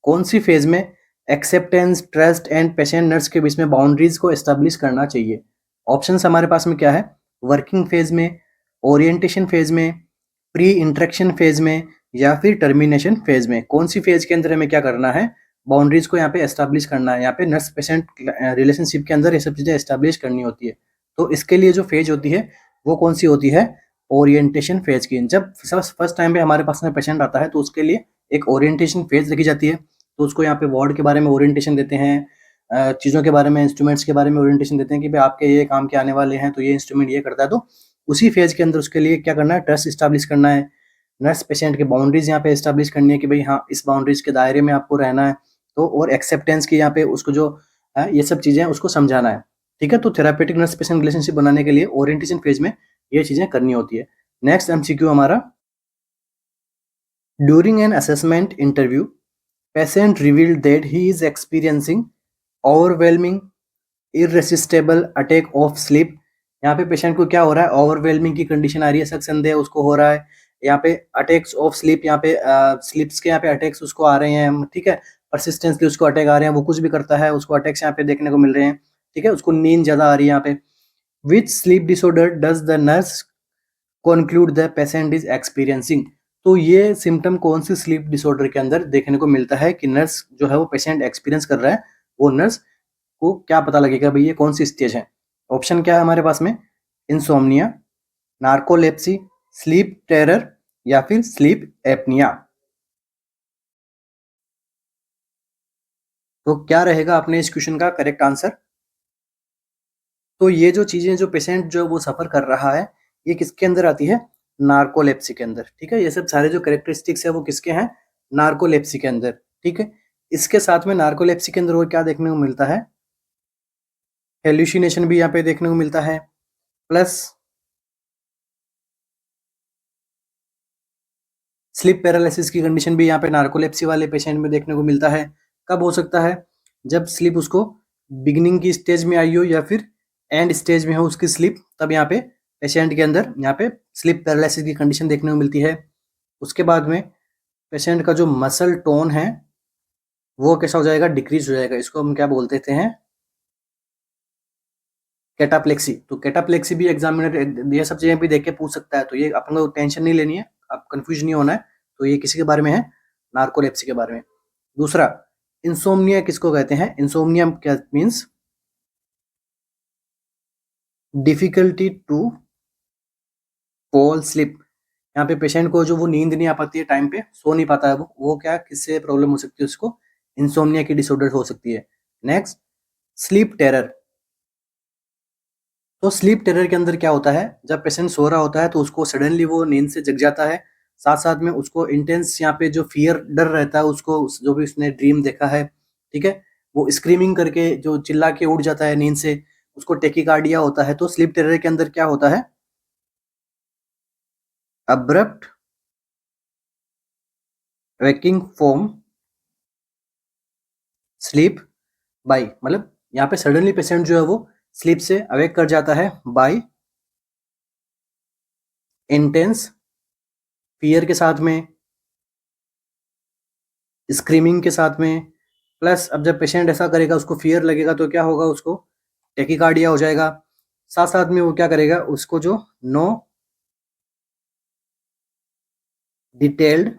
कौन सी फेज में acceptance, trust and patient nurse के बीच में बाउंड्रीज को एस्टैब्लिश करना चाहिए। ऑप्शंस हमारे पास में क्या है, वर्किंग फेज में, ओरिएंटेशन फेज में, प्री इंटरेक्शन फेज में, या फिर टर्मिनेशन फेज में। कौन सी फेज के अंदर हमें क्या करना है, बाउंड्रीज को यहाँ पे एस्टैब्लिश करना है। यहाँ पे नर्स पेशेंट रिलेशनशिप के अंदर ये सब चीजें एस्टैब्लिश करनी होती है। तो इसके लिए जो फेज होती है वो कौन सी होती है, ओरिएंटेशन फेज की। जब फर्स्ट टाइम पे हमारे पास में पेशेंट आता है तो उसके लिए एक ओरिएंटेशन फेज रखी जाती है। तो उसको यहाँ पे वार्ड के बारे में ओरिएंटेशन देते हैं, चीज़ों के बारे में, इंस्ट्रूमेंट्स के बारे में ओरिएंटेशन देते हैं कि भाई आपके ये काम के आने वाले हैं तो ये इंस्ट्रूमेंट ये करता है। तो उसी फेज के अंदर उसके लिए क्या करना है, ट्रस्ट इस्टेब्लिश करना है, नर्स पेशेंट की बाउंड्रीज यहाँ पे इस्टेब्लिश करनी है कि भाई हाँ इस बाउंड्रीज के दायरे में आपको रहना है। तो और एक्सेप्टेंस की यहाँ पे उसको जो है ये सब चीजें उसको समझाना है। ठीक है, तो थेरापेटिक नर्स पेशेंट रिलेशनशिप बनाने के लिए ओरिएंटेशन फेज में ये चीजें करनी होती है। नेक्स्ट एमसीक्यू हमारा, during an assessment interview patient revealed that he is experiencing overwhelming irresistible attack of sleep. यहाँ पे पेशेंट को क्या हो रहा है, ओवरवेलमिंग की कंडीशन आ रही है, सख्त संदेह उसको हो रहा है। यहाँ पे अटैक्स ऑफ स्लीप, यहाँ पे स्लीप्स के यहाँ पे अटैक्स उसको आ रहे हैं। ठीक है, परसिस्टेंसली उसको अटैक आ रहे हैं, वो कुछ भी करता है उसको अटैक्स यहाँ पे देखने को मिल रहे हैं। ठीक है, उसको नींद ज्यादा आ रही है यहाँ पे। Which sleep disorder does the nurse conclude the patient is experiencing. तो ये सिम्टम कौन सी स्लीप डिसऑर्डर के अंदर देखने को मिलता है कि नर्स जो है वो पेशेंट एक्सपीरियंस कर रहा है, वो नर्स को क्या पता लगेगा भाई ये कौन सी स्टेज है। ऑप्शन क्या है हमारे पास में, इंसोम्निया, नार्कोलेप्सी, स्लीप टेरर, या फिर स्लीप एपनिया। तो क्या रहेगा अपने इस क्वेश्चन का करेक्ट आंसर। तो ये जो चीजें जो पेशेंट जो वो सफर कर रहा है ये किसके अंदर आती है, नार्कोलेप्सी के अंदर। ठीक है, ये सब सारे जो कैरेक्टरिस्टिक्स है वो किसके हैं, नार्कोलेप्सी के अंदर। ठीक है, इसके साथ में नार्कोलेप्सी के अंदर वो क्या देखने को मिलता है, हेल्यूसिनेशन भी यहाँ पे देखने को मिलता है, प्लस स्लीप पैरालिसिस की कंडीशन भी यहाँ पे नार्कोलेप्सी वाले पेशेंट में देखने को मिलता है। कब हो सकता है, जब स्लीप उसको बिगिनिंग की स्टेज में आई हो या फिर एंड स्टेज में हो उसकी स्लीप, तब यहाँ पे पेशेंट के अंदर यहाँ पे स्लीप पैरालिसिस की कंडीशन देखने को मिलती है। उसके बाद में पेशेंट का जो मसल टोन है वो कैसा हो जाएगा, डिक्रीज हो जाएगा। इसको हम क्या बोलते हैं, कैटाप्लेक्सी। तो कैटाप्लेक्सी भी एग्जामिनर ये सब चीजें भी देख के पूछ सकता है, तो ये अपन को टेंशन नहीं लेनी है, आप कंफ्यूज नहीं होना है। तो ये किसी के बारे में है, नार्कोलेप्सी के बारे में। दूसरा, इंसोम्निया किसको कहते हैं, इंसोम्निया क्या means, difficulty to fall slip. यहाँ पे पेशेंट को जो वो नींद नहीं आ पाती है, टाइम पे सो नहीं पाता है, वो क्या किससे प्रॉब्लम हो सकती है, उसको इंसोम्निया की डिसऑर्डर हो सकती है। Next, sleep terror. तो स्लीप टेरर के अंदर क्या होता है, जब पेशेंट सो रहा होता है तो उसको सडनली वो नींद से जग जाता है, साथ साथ में उसको इंटेंस यहाँ पे जो फियर डर रहता है उसको, जो भी उसने ड्रीम देखा है, ठीक है, वो स्क्रीमिंग करके जो चिल्ला के उठ जाता है नींद से, उसको टेकिकार्डिया होता है। तो स्लीप टेरर के अंदर क्या होता है, abrupt waking from sleep by, मतलब यहाँ पे सडनली पेशेंट जो है वो स्लीप से अवेक कर जाता है बाय इंटेंस फियर के साथ में, स्क्रीमिंग के साथ में, प्लस अब जब पेशेंट ऐसा करेगा उसको फियर लगेगा तो क्या होगा, उसको टेकिकार्डिया हो जाएगा। साथ साथ में वो क्या करेगा, उसको जो know detailed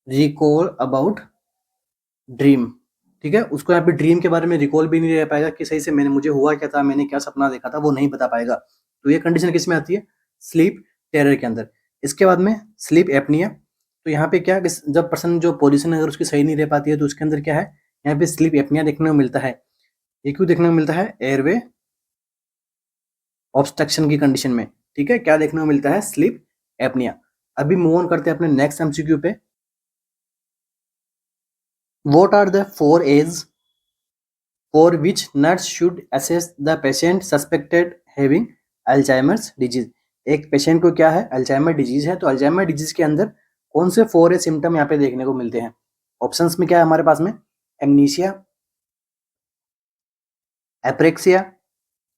recall about dream, ठीक है, उसको यहाँ पे ड्रीम के बारे में रिकॉल भी नहीं रह पाएगा कि सही से मैंने, मुझे हुआ क्या था, मैंने क्या सपना देखा था, वो नहीं बता पाएगा। तो ये कंडीशन किस में आती है, स्लीप टेरर के अंदर। इसके बाद में स्लीप एपनिया। तो यहाँ पे क्या, जब पर्सन जो पोजीशन अगर उसकी सही नहीं रह पाती है तो उसके अंदर क्या है, यहाँ पे स्लीप एपनिया देखने को मिलता है। ये क्यों देखने को मिलता है? एयरवे ऑब्स्ट्रक्शन की कंडीशन में, ठीक है, क्या देखने को मिलता है? Sleep apnea. अभी मूव ऑन करते हैं अपने नेक्स्ट एमसीक्यू पे। What are the 4 age for which nurse should assess the patient suspected having Alzheimer's disease? एक पेशेंट को क्या है? अल्जाइमर डिजीज है। तो अल्जाइमर डिजीज के अंदर कौन से 4 ए सिम्टम यहाँ पे देखने को मिलते हैं? ऑप्शंस में क्या है हमारे पास में? एमनीशिया, एप्रेक्सिया,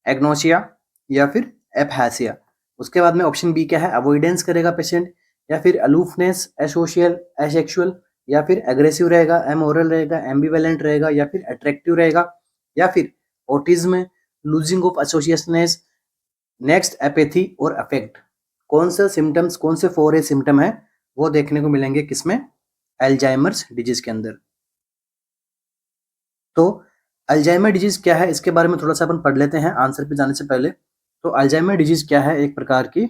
एग्नोसिया या फिर एपहैसिया। उसके बाद में ऑप्शन बी क्या है? अवॉइडेंस करेगा पेशेंट, या फिर अलूफनेस, एसोशियल, एसेक्सुअल, या फिर एग्रेसिव रहेगा, एमोरल रहेगा, एम्बिवेलेंट रहेगा, या फिर अट्रैक्टिव रहेगा, या फिर autism, losing of एसोसिएशनेस, next apathy और अफेक्ट। कौन सा सिम्टम्स, कौन से 4 ए सिम्टम है वो देखने को मिलेंगे किसमें? अल्जाइमर्स डिजीज के अंदर। तो अल्जाइमर डिजीज क्या है इसके बारे में थोड़ा सा अपन पढ़ लेते हैं आंसर पे जाने से पहले। तो अल्जाइमर डिजीज क्या है? एक प्रकार की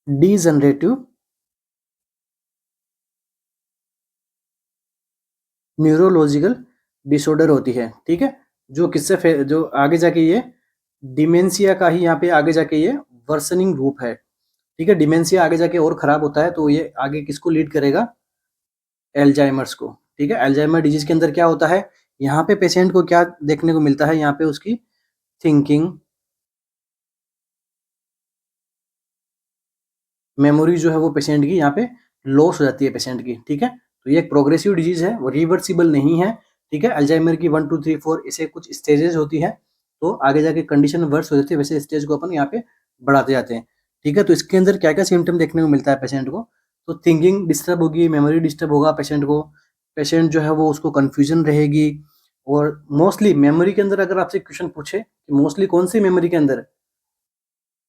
डीजनरेटिव न्यूरोलॉजिकल डिसऑर्डर होती है, ठीक है, जो किससे जो आगे जाके ये डिमेंशिया का ही यहाँ पे आगे जाके ये वर्सनिंग रूप है, ठीक है। डिमेंशिया आगे जाके और खराब होता है, तो ये आगे किसको लीड करेगा? एल्जाइमर्स को, ठीक है। अल्जाइमर डिजीज के अंदर क्या होता है? यहाँ पे पेशेंट को क्या देखने को मिलता है? यहाँ पे उसकी थिंकिंग, मेमोरी जो है वो पेशेंट की यहाँ पे लॉस हो जाती है पेशेंट की, ठीक है। तो ये एक प्रोग्रेसिव डिजीज है, वो रिवर्सिबल नहीं है, ठीक है। अल्जाइमर की 1 2 3 4 इसे कुछ स्टेजेस होती है, तो आगे जाके कंडीशन वर्स हो जाती है, वैसे स्टेज को अपन यहाँ पे बढ़ाते जाते हैं, ठीक है। तो इसके अंदर क्या क्या सिम्टम देखने को मिलता है पेशेंट को? तो थिंकिंग डिस्टर्ब होगी, मेमोरी डिस्टर्ब होगा पेशेंट को, पेशेंट जो है वो उसको कन्फ्यूजन रहेगी, और मोस्टली मेमोरी के अंदर अगर आपसे क्वेश्चन पूछे कि मोस्टली कौन सी मेमोरी के अंदर?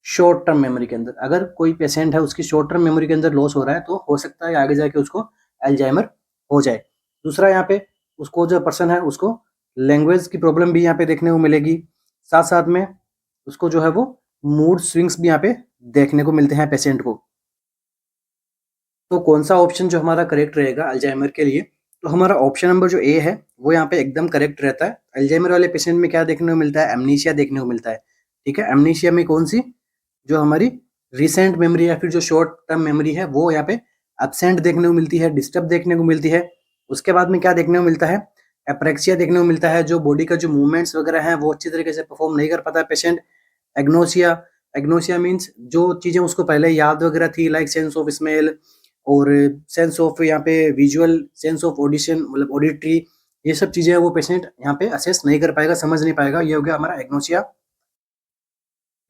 शॉर्ट टर्म मेमोरी के अंदर। अगर कोई पेशेंट है उसकी शॉर्ट टर्म मेमोरी के अंदर लॉस हो रहा है, तो हो सकता है आगे जाके उसको अल्जाइमर हो जाए। दूसरा यहाँ पे उसको जो पर्सन है उसको लैंग्वेज की प्रॉब्लम भी यहाँ पे देखने को मिलेगी, साथ साथ में उसको जो है वो मूड स्विंग्स भी यहाँ पे देखने को मिलते हैं पेशेंट को। तो कौन सा ऑप्शन जो हमारा करेक्ट रहेगा अल्जाइमर के लिए? तो हमारा ऑप्शन नंबर जो ए है वो यहाँ पे एकदम करेक्ट रहता है। अल्जाइमर वाले पेशेंट में क्या देखने को मिलता है? एमनीशिया देखने को मिलता है, ठीक है। एमनीशिया में कौन सी? जो हमारी रिसेंट मेमोरी या फिर जो शॉर्ट टर्म मेमोरी है वो यहाँ पे एब्सेंट देखने को मिलती है, डिस्टर्ब देखने को मिलती है। उसके बाद में क्या देखने को मिलता है? एप्रेक्सिया देखने को मिलता है, जो बॉडी का जो मूवमेंट्स वगैरह हैं वो अच्छी तरीके से परफॉर्म नहीं कर पाता है पेशेंट। एग्नोसिया, एग्नोसिया मीन्स जो चीजें उसको पहले याद वगैरह थी, लाइक सेंस ऑफ स्मेल और सेंस ऑफ यहाँ पे विजुअल, सेंस ऑफ ऑडिशन मतलब ऑडिटरी, ये सब चीजें वो पेशेंट यहाँ पे असेस नहीं कर पाएगा, समझ नहीं पाएगा। ये हो गया हमारा एग्नोसिया।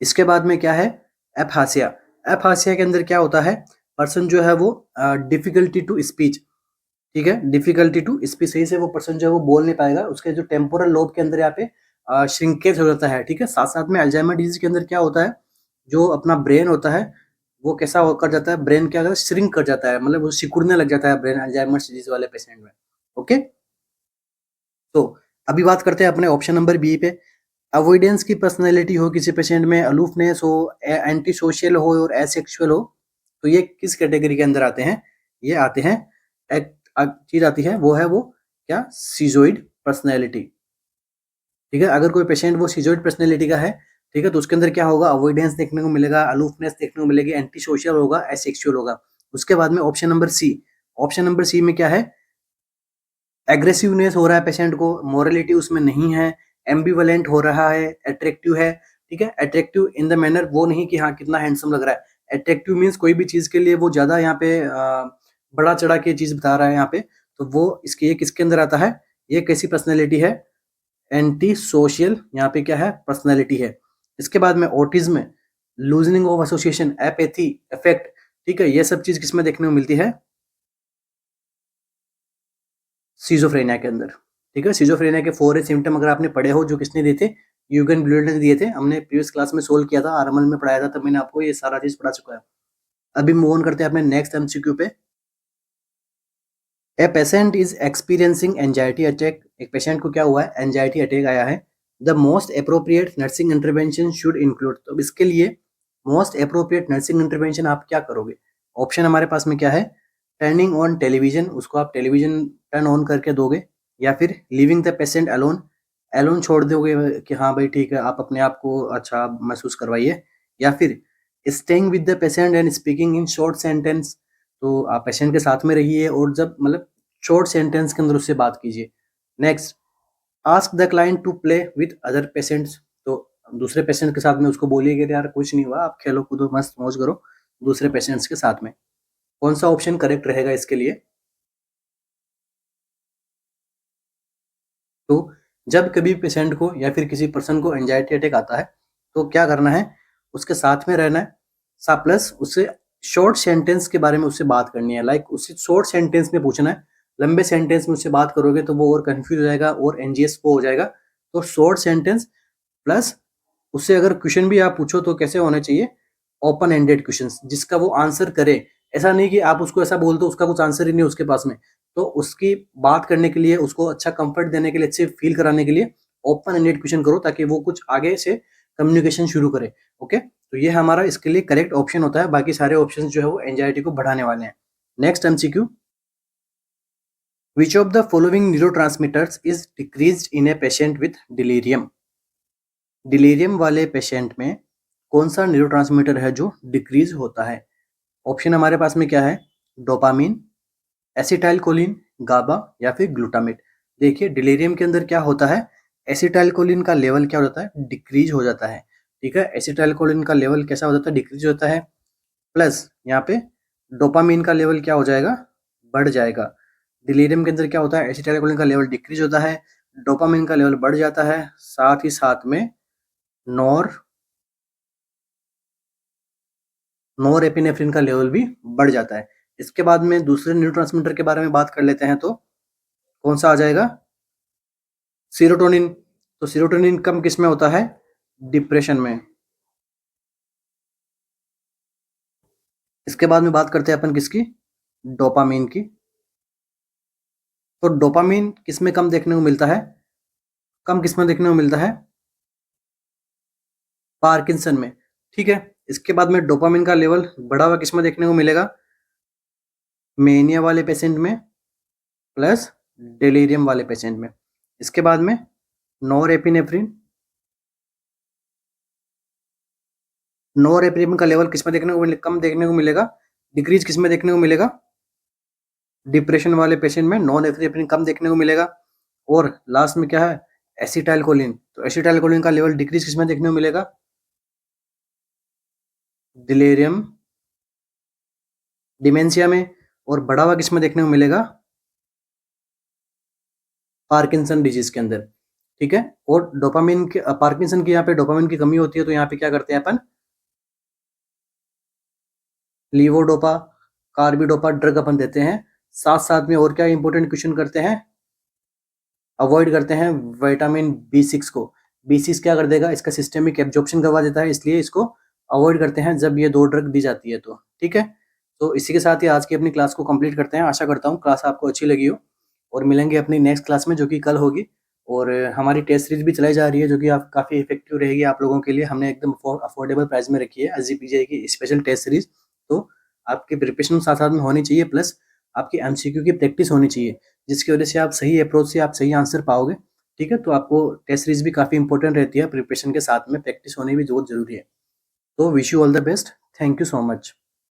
इसके बाद में क्या है? एपहासिया। एपहासिया के अंदर क्या होता है? पर्सन जो है वो डिफिकल्टी टू स्पीच, ठीक है, डिफिकल्टी टू स्पीच, सही से वो पर्सन जो है वो बोल नहीं पाएगा, उसके जो टेम्पोरल लोब के अंदर यहाँ पे श्रिंकेज हो जाता है, ठीक है। साथ साथ में अल्जाइमर डिजीज के अंदर क्या होता है? जो अपना ब्रेन होता है वो कैसा कर जाता है? ब्रेन क्या होता है? श्रिंक कर जाता है, मतलब वो सिकुड़ने लग जाता है ब्रेन अल्जाइमर डिजीज वाले पेशेंट में, ओके। तो अभी बात करते हैं अपने ऑप्शन नंबर बी पे। अवॉइडेंस की पर्सनैलिटी हो किसी पेशेंट में, अलूफनेस हो, एंटी सोशल हो और एसेक्सुअल हो, तो ये किस कैटेगरी के अंदर आते हैं? ये आते हैं, एक चीज आती है वो है वो क्या? सीजोइड पर्सनैलिटी, ठीक है। अगर कोई पेशेंट वो सीजोइड पर्सनैलिटी का है, ठीक है, तो उसके अंदर क्या होगा? अवॉइडेंस देखने को मिलेगा, अलूफनेस देखने को मिलेगी, एंटी सोशल होगा, एसेक्सुअल होगा। उसके बाद में option number C, option number C में क्या है? एग्रेसिवनेस हो रहा है पेशेंट को, मोरलिटी उसमें नहीं है, एम्बिवलेंट हो रहा है, अट्रैक्टिव है, ठीक है। अट्रैक्टिव इन द मैनर वो नहीं कि हाँ कितना हैंडसम लग रहा है, अट्रैक्टिव मीन्स कोई भी चीज के लिए वो ज्यादा यहाँ पे बड़ा चढ़ा के चीज बता रहा है यहाँ पे, तो वो इसके ये किसके अंदर आता है? ये कैसी पर्सनैलिटी है? एंटी सोशल यहाँ पे क्या है? पर्सनैलिटी है। इसके बाद में autism, loosening of association, apathy, affect, ठीक है, ये सब चीज किसमें देखने को मिलती है? सिजोफ्रेनिया के अंदर, ठीक है। सिजोफ्रेनिया के 4 सिम्टम अगर आपने पढ़े हो, जो किसने दिए थे? यूगन ब्लूएट ने दिए थे, हमने प्रीवियस क्लास में सोल्व किया था, आरएमएल में पढ़ाया था, तब मैंने आपको ये सारा चीज पढ़ा चुका है। अभी मूव ऑन करते हैं अपने नेक्स्ट एमसीक्यू पे। A patient is experiencing anxiety attack. एक पेशेंट को क्या हुआ है? एंजाइटी अटैक आया है। The most appropriate nursing intervention should include. तो इसके लिए मोस्ट अप्रोप्रिएट नर्सिंग इंटरवेंशन आप क्या करोगे? ऑप्शन हमारे पास में क्या है? टर्निंग ऑन टेलीविजन, उसको आप टेलीविजन टर्न ऑन करके दोगे, या फिर leaving the patient alone, alone छोड़ दोगे कि हाँ भाई ठीक है आप अपने आप को अच्छा महसूस करवाइए, या फिर staying with the patient and speaking in short sentence, तो आप पेशेंट के साथ में रहिए और जब मतलब शॉर्ट सेंटेंस के अंदर उससे बात कीजिए। Next, ask the client to play with other patients, तो दूसरे पेशेंट के साथ में उसको बोलिए कि यार कुछ नहीं हुआ, आप खेलो कूदो मस्त मौज करो दूसरे पेशेंट्स के साथ में। कौन सा ऑप्शन करेक्ट रहेगा इसके लिए? तो जब कभी पेशेंट को या फिर किसी पर्सन को एंजाइटी अटैक आता है तो क्या करना है, उसके साथ में रहना है, सा प्लस उससे शॉर्ट सेंटेंस के बारे में उससे बात करनी है, लाइक उससे शॉर्ट सेंटेंस में पूछना है। लंबे सेंटेंस में उससे बात करोगे तो वो और कंफ्यूज हो जाएगा और एनजीएस वो हो जाएगा। तो शॉर्ट सेंटेंस प्लस उससे अगर क्वेश्चन भी आप पूछो तो कैसे होने चाहिए, ओपन एंडेड क्वेश्चंस जिसका वो आंसर करे। ऐसा नहीं कि आप उसको ऐसा बोल दो उसका कुछ आंसर ही नहीं उसके पास में, तो उसकी बात करने के लिए, उसको अच्छा कंफर्ट देने के लिए, अच्छे फील कराने के लिए ओपन एंडेड क्वेश्चन करो ताकि वो कुछ आगे से कम्युनिकेशन शुरू करे। ओके, तो ये हमारा इसके लिए करेक्ट ऑप्शन होता है, बाकी सारे ऑप्शन जो है वो एंजाइटी को बढ़ाने वाले हैं। Next MCQ, which of the following neurotransmitters is decreased in a patient with delirium? Delirium वाले पेशेंट में कौन सा न्यूरोट्रांसमीटर है जो डिक्रीज होता है? ऑप्शन हमारे पास में क्या है, डोपामीन, एसिटाइलकोलिन, गाबा या फिर ग्लूटामेट। देखिए डिलीरियम के अंदर क्या होता है, एसिटाइलकोलिन का लेवल क्या हो जाता है, डिक्रीज हो जाता है। ठीक है, एसिटाइलकोलिन का लेवल कैसा हो जाता है, डिक्रीज होता है। प्लस यहाँ पे डोपामीन का लेवल क्या हो जाएगा, बढ़ जाएगा। डिलीरियम के अंदर क्या होता है, एसिटाइलकोलिन का लेवल डिक्रीज होता है, डोपामीन का लेवल बढ़ जाता है, साथ ही साथ में नॉर नॉरएपिनेफ्रिन का लेवल भी बढ़ जाता है। इसके बाद में दूसरे न्यूरोट्रांसमीटर के बारे में बात कर लेते हैं, तो कौन सा आ जाएगा, सीरोटोनिन। तो सीरोटोनिन कम किस में होता है, डिप्रेशन में। इसके बाद में बात करते हैं अपन किसकी, डोपामीन की। तो डोपामीन किस में कम देखने को मिलता है, कम किस में देखने को मिलता है, पार्किंसन में। ठीक है, इसके बाद में डोपामिन का लेवल बढ़ा हुआ किस में देखने को मिलेगा, मेनिया वाले पेशेंट में, प्लस डेलीरियम वाले पेशेंट में। इसके बाद में नॉरएपिनेफ्रिन, नॉरएपिनेफ्रिन का लेवल किस में देखने को मिलेगा, कम देखने को मिलेगा, डिक्रीज किस में देखने को मिलेगा, डिप्रेशन वाले पेशेंट में नॉरएपिनेफ्रिन कम देखने को मिलेगा। और लास्ट में क्या है, एसिटाइलकोलिन। तो एसिटाइलकोलिन का लेवल डिक्रीज किस में देखने को मिलेगा, डिलीरियम, डिमेंशिया में। और बढ़ा हुआ किस में देखने को मिलेगा, पार्किंसन डिजीज के अंदर। ठीक है, और डोपामिन के पार्किंसन की यहाँ पे डोपामिन की कमी होती है तो यहाँ पे क्या करते हैं अपन, लीवोडोपा, कार्बिडोपा ड्रग अपन देते हैं। साथ साथ में और क्या इंपॉर्टेंट क्वेश्चन करते हैं, अवॉइड करते हैं विटामिन B6 को। B6 क्या कर देगा, इसका सिस्टमिक एब्जॉर्प्शन करवा देता है, इसलिए इसको अवॉइड करते हैं जब ये दो ड्रग दी जाती है तो। ठीक है, तो इसी के साथ ही आज की अपनी क्लास को कंप्लीट करते हैं। आशा करता हूँ क्लास आपको अच्छी लगी हो, और मिलेंगे अपनी नेक्स्ट क्लास में जो कि कल होगी। और हमारी टेस्ट सीरीज भी चलाई जा रही है जो कि आप काफ़ी इफेक्टिव रहेगी आप लोगों के लिए। हमने एकदम अफोर्डेबल प्राइस में रखी है SGPGI की स्पेशल टेस्ट सीरीज। तो आपकी प्रिपरेशन साथ साथ में होनी चाहिए, प्लस आपकी MCQ की प्रैक्टिस होनी चाहिए, जिसकी वजह से आप सही अप्रोच से आप सही आंसर पाओगे। ठीक है, तो आपको टेस्ट सीरीज भी काफ़ी इंपॉर्टेंट रहती है, प्रिपरेशन के साथ में प्रैक्टिस होनी भी बहुत जरूरी है। तो wish you all the best, thank you so much.